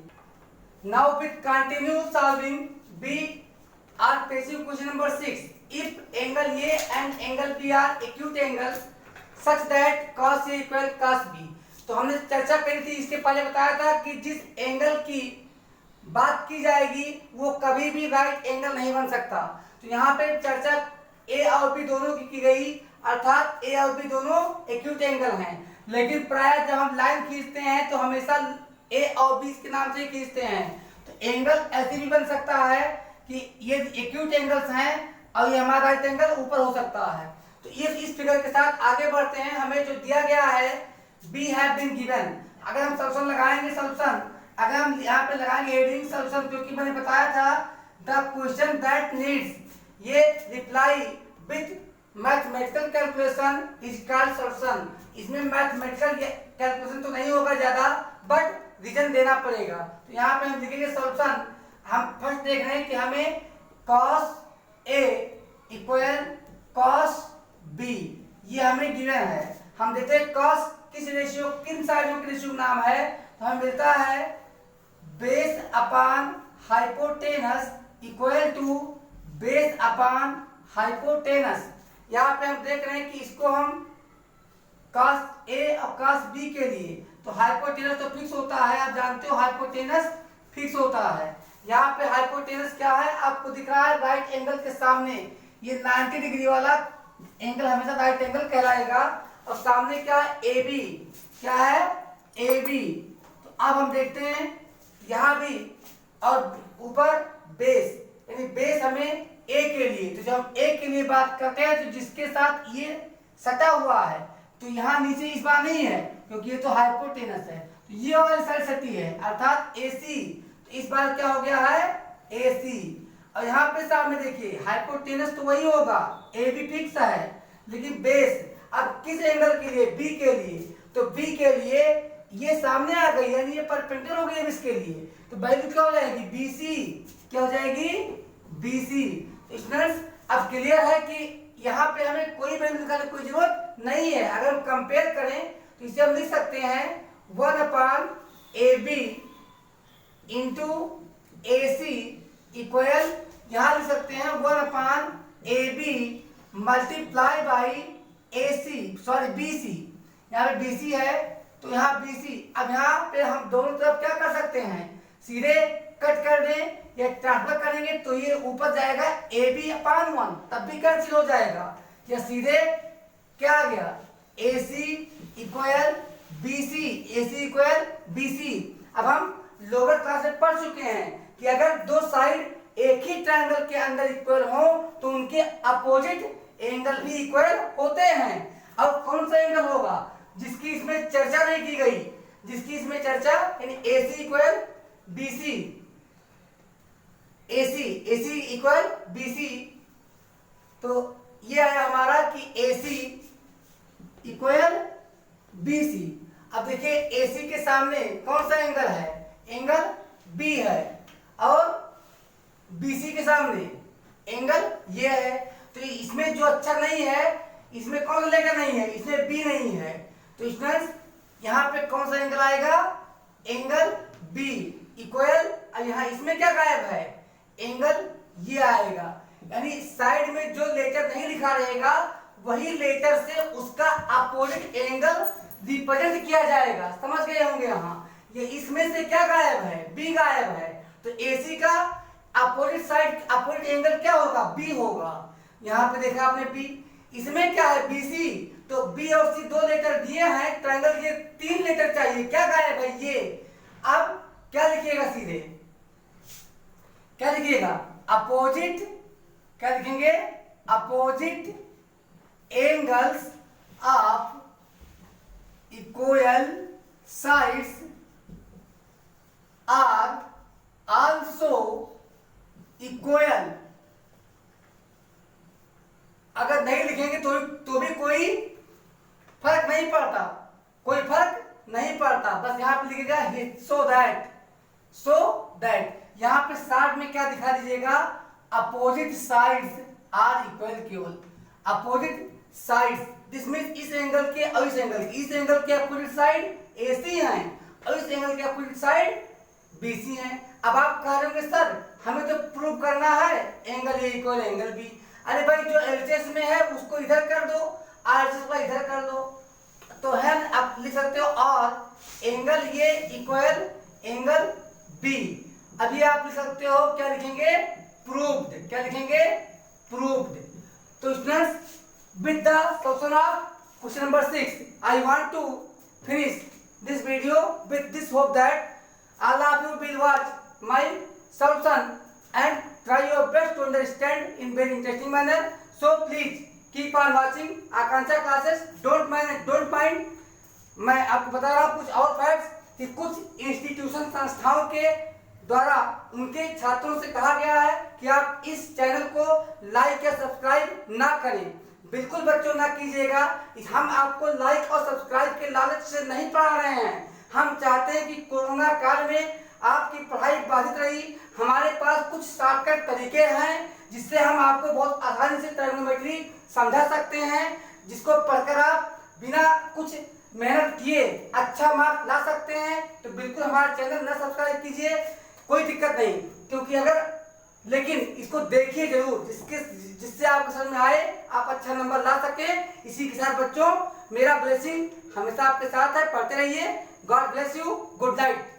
Now with continue solving we are facing question number 6। If angle A and angle B are acute angles such that cos A equal cos B। तो हमने चर्चा करी थी, इसके पहले बताया था कि जिस एंगल की बात की जाएगी वो कभी भी राइट एंगल नहीं बन सकता। तो यहाँ पे चर्चा A और B दोनों की गई, अर्थात A और B दोनों एक्यूट एंगल हैं। लेकिन प्राय जब हम लाइन खींचते हैं तो हमेशा A और B के नाम से खींचते हैं। तो एंगल ऐसे भी बन सकता है कि ये एक्यूट एंगल्स हैं और ये हमारा राइट एंगल ऊपर हो सकता है। तो ये इस फिगर के साथ आगे बढ़ते हैं। हमें जो दिया गया है B हैव बीन गिवन, अगर हम सॉल्यूशन लगाएंगे, सॉल्यूशन अगर हम यहाँ पे लगाएंगे हेडिंग सॉल्यूशन, क्योंकि मैंने बताया था द क्वेश्चन दैट नीड्स ये reply with mathematical calculation is called solution. इसमें मैथमेटिकल कैलकुलेशन तो नहीं होगा ज्यादा, बट रीजन देना पड़ेगा। तो यहाँ पे हम लिखेंगे सॉल्यूशन। हम फर्स्ट देख रहे हैं कि हमें cos A equal cos B ये हमें गिवन है। हम देखते हैं cos किस रेशियो, किन साइडों के रेशियो नाम है। तो हमें मिलता है base upon hypotenuse equal to base upon hypotenuse. यहाँ पे हम देख रहे हैं कि इसको हम cos A और cos B के लिए, तो हाइपोटेनस तो फिक्स होता है, आप जानते हो हाइपोटेनस फिक्स होता है। यहाँ पे हाइपोटेनस क्या है आपको दिख रहा है राइट एंगल के सामने, ये 90 डिग्री वाला एंगल हमेशा राइट एंगल कहलाएगा। और सामने क्या है AB, क्या है AB। तो अब हम देखते हैं यहाँ भी, और ऊपर बेस, यानी बेस हमें A के लिए, तो जब हम A के लिए बात करते हैं तो जिसके साथ ये सटा हुआ है, तो यहाँ नीचे इस बार नहीं है क्योंकि ये तो हाइपोटेनस है, तो ये वाली साइड सटी है अर्थात AC। तो इस बार क्या हो गया है AC। और यहाँ पे सामने देखिए हाइपोटेनस तो वही होगा, AB फिक्स है, लेकिन बेस अब किस एंगल के लिए B के लिए, तो B के लिए ये सामने आ गई यानी ये परपेंडिकुलर हो गई इसके लिए, तो वैल्यू क्या हो जाएगी BC, क्या हो जाएगी BC। स्टूडेंट्स अब क्लियर है कि यहाँ पे हमें कोई वैल्यू निकालने की कोई जरूरत नहीं है। अगर हम कंपेयर करें तो इसे हम लिख सकते हैं 1/AB इंटू AC इक्वल, यहाँ लिख सकते हैं 1/AB multiply by AC, sorry BC। यहाँ पे BC है तो यहाँ BC। अब यहाँ पे हम दोनों तरफ क्या कर सकते हैं, सीधे कट कर दें या ट्रांसफर करेंगे तो ये ऊपर जाएगा AB/1, तब भी कैंसिल हो जाएगा। या सीधे क्या आ गया AC equal BC, AC equal BC। अब हम लोअर क्लास में पढ़ चुके हैं कि अगर दो साइड एक ही ट्रायंगल के अंदर इक्वल हो तो उनके अपोजिट एंगल भी इक्वल होते हैं। अब कौन सा एंगल होगा जिसकी इसमें चर्चा नहीं की गई, जिसकी इसमें चर्चा, यानी AC equal BC, AC equal BC। तो ये है हमारा कि AC इक्वल BC। अब देखिए AC के सामने कौन सा एंगल है, एंगल B है, और BC के सामने एंगल ये है। तो इसमें जो अक्षर नहीं है, इसमें कौन सा लेकर नहीं है, इसमें B नहीं है। तो स्टूडेंट्स यहाँ पे कौन सा एंगल आएगा, एंगल B इक्वल, अब यहाँ इसमें क्या गायब है, एंगल ये आएगा। यानी साइड में जो लेटर नहीं लिखा रहेगा वही लेटर से उसका अपोजिट एंगल रिप्रेजेंट किया जाएगा। समझ गए होंगे यहाँ, ये इसमें से क्या गायब है, B गायब है। तो AC का अपोजिट साइड, अपोजिट एंगल क्या होगा, B होगा। यहाँ पे देखा आपने बी, इसमें क्या है बीसी, तो बी और सी दो लेटर दिए हैं, ट्रायंगल के 3 लेटर चाहिए, क्या कहा है भाई ये। अब क्या लिखिएगा सीधे, क्या लिखिएगा, अपोजिट, क्या लिखेंगे, opposite angles of equal sides are also equal. अगर नहीं लिखेंगे तो भी कोई फर्क नहीं पड़ता, कोई फर्क नहीं पड़ता, बस यहाँ पे लिखिएगा सो दैट यहाँ पे साइड में क्या दिखा दीजिएगा, अपोजिट साइड्स आर इक्वल केवल, अपोजिट साइड्स, दिस मींस इस एंगल के और इस एंगल के अपोजिट साइड एसी हैं और इस एंगल के अपोजिट साइड बीसी हैं। अब आप कह रहे होंगे सर हमें तो प्रूव करना है angle A equal angle B, अरे भाई जो एलसीएस में है उसको इधर कर दो, आरएचएस को इधर कर दो, तो है आप लिख सकते हो और angle A equal angle B. अभी आप लिख सकते हो क्या लिखेंगे, प्रूव्ड, क्या लिखेंगे, प्रूव्ड। तो students with the solution of question number 6 I want to finish this video with this hope that all of you will watch my solution and try your best to understand in very interesting manner. So please keep on watching Akanksha classes, don't mind। मैं आपको बता रहा हूँ कुछ और facts कि कुछ institution संस्थाओं के द्वारा उनके छात्रों से कहा गया है कि आप इस चैनल को लाइक या सब्सक्राइब ना करें, बिल्कुल बच्चों ना कीजिएगा। हम आपको लाइक और सब्सक्राइब के लालच से नहीं पढ़ा रहे हैं, हम चाहते हैं कि कोरोना काल में आपकी पढ़ाई बाधित रही, हमारे पास कुछ शॉर्टकट तरीके हैं जिससे हम आपको बहुत आसानी से ट्रिग्नोमेट्री समझा सकते हैं, जिसको पढ़कर आप बिना कुछ मेहनत किए अच्छा मार्क्स ला सकते हैं। तो बिल्कुल हमारा चैनल ना सब्सक्राइब कीजिए, कोई दिक्कत नहीं, क्योंकि अगर लेकिन इसको देखिए जरूर जिससे आपको समझ में आए, आप अच्छा नंबर ला सके। इसी के साथ बच्चों मेरा ब्लेसिंग हमेशा आपके साथ है, पढ़ते रहिए। God bless you, good night.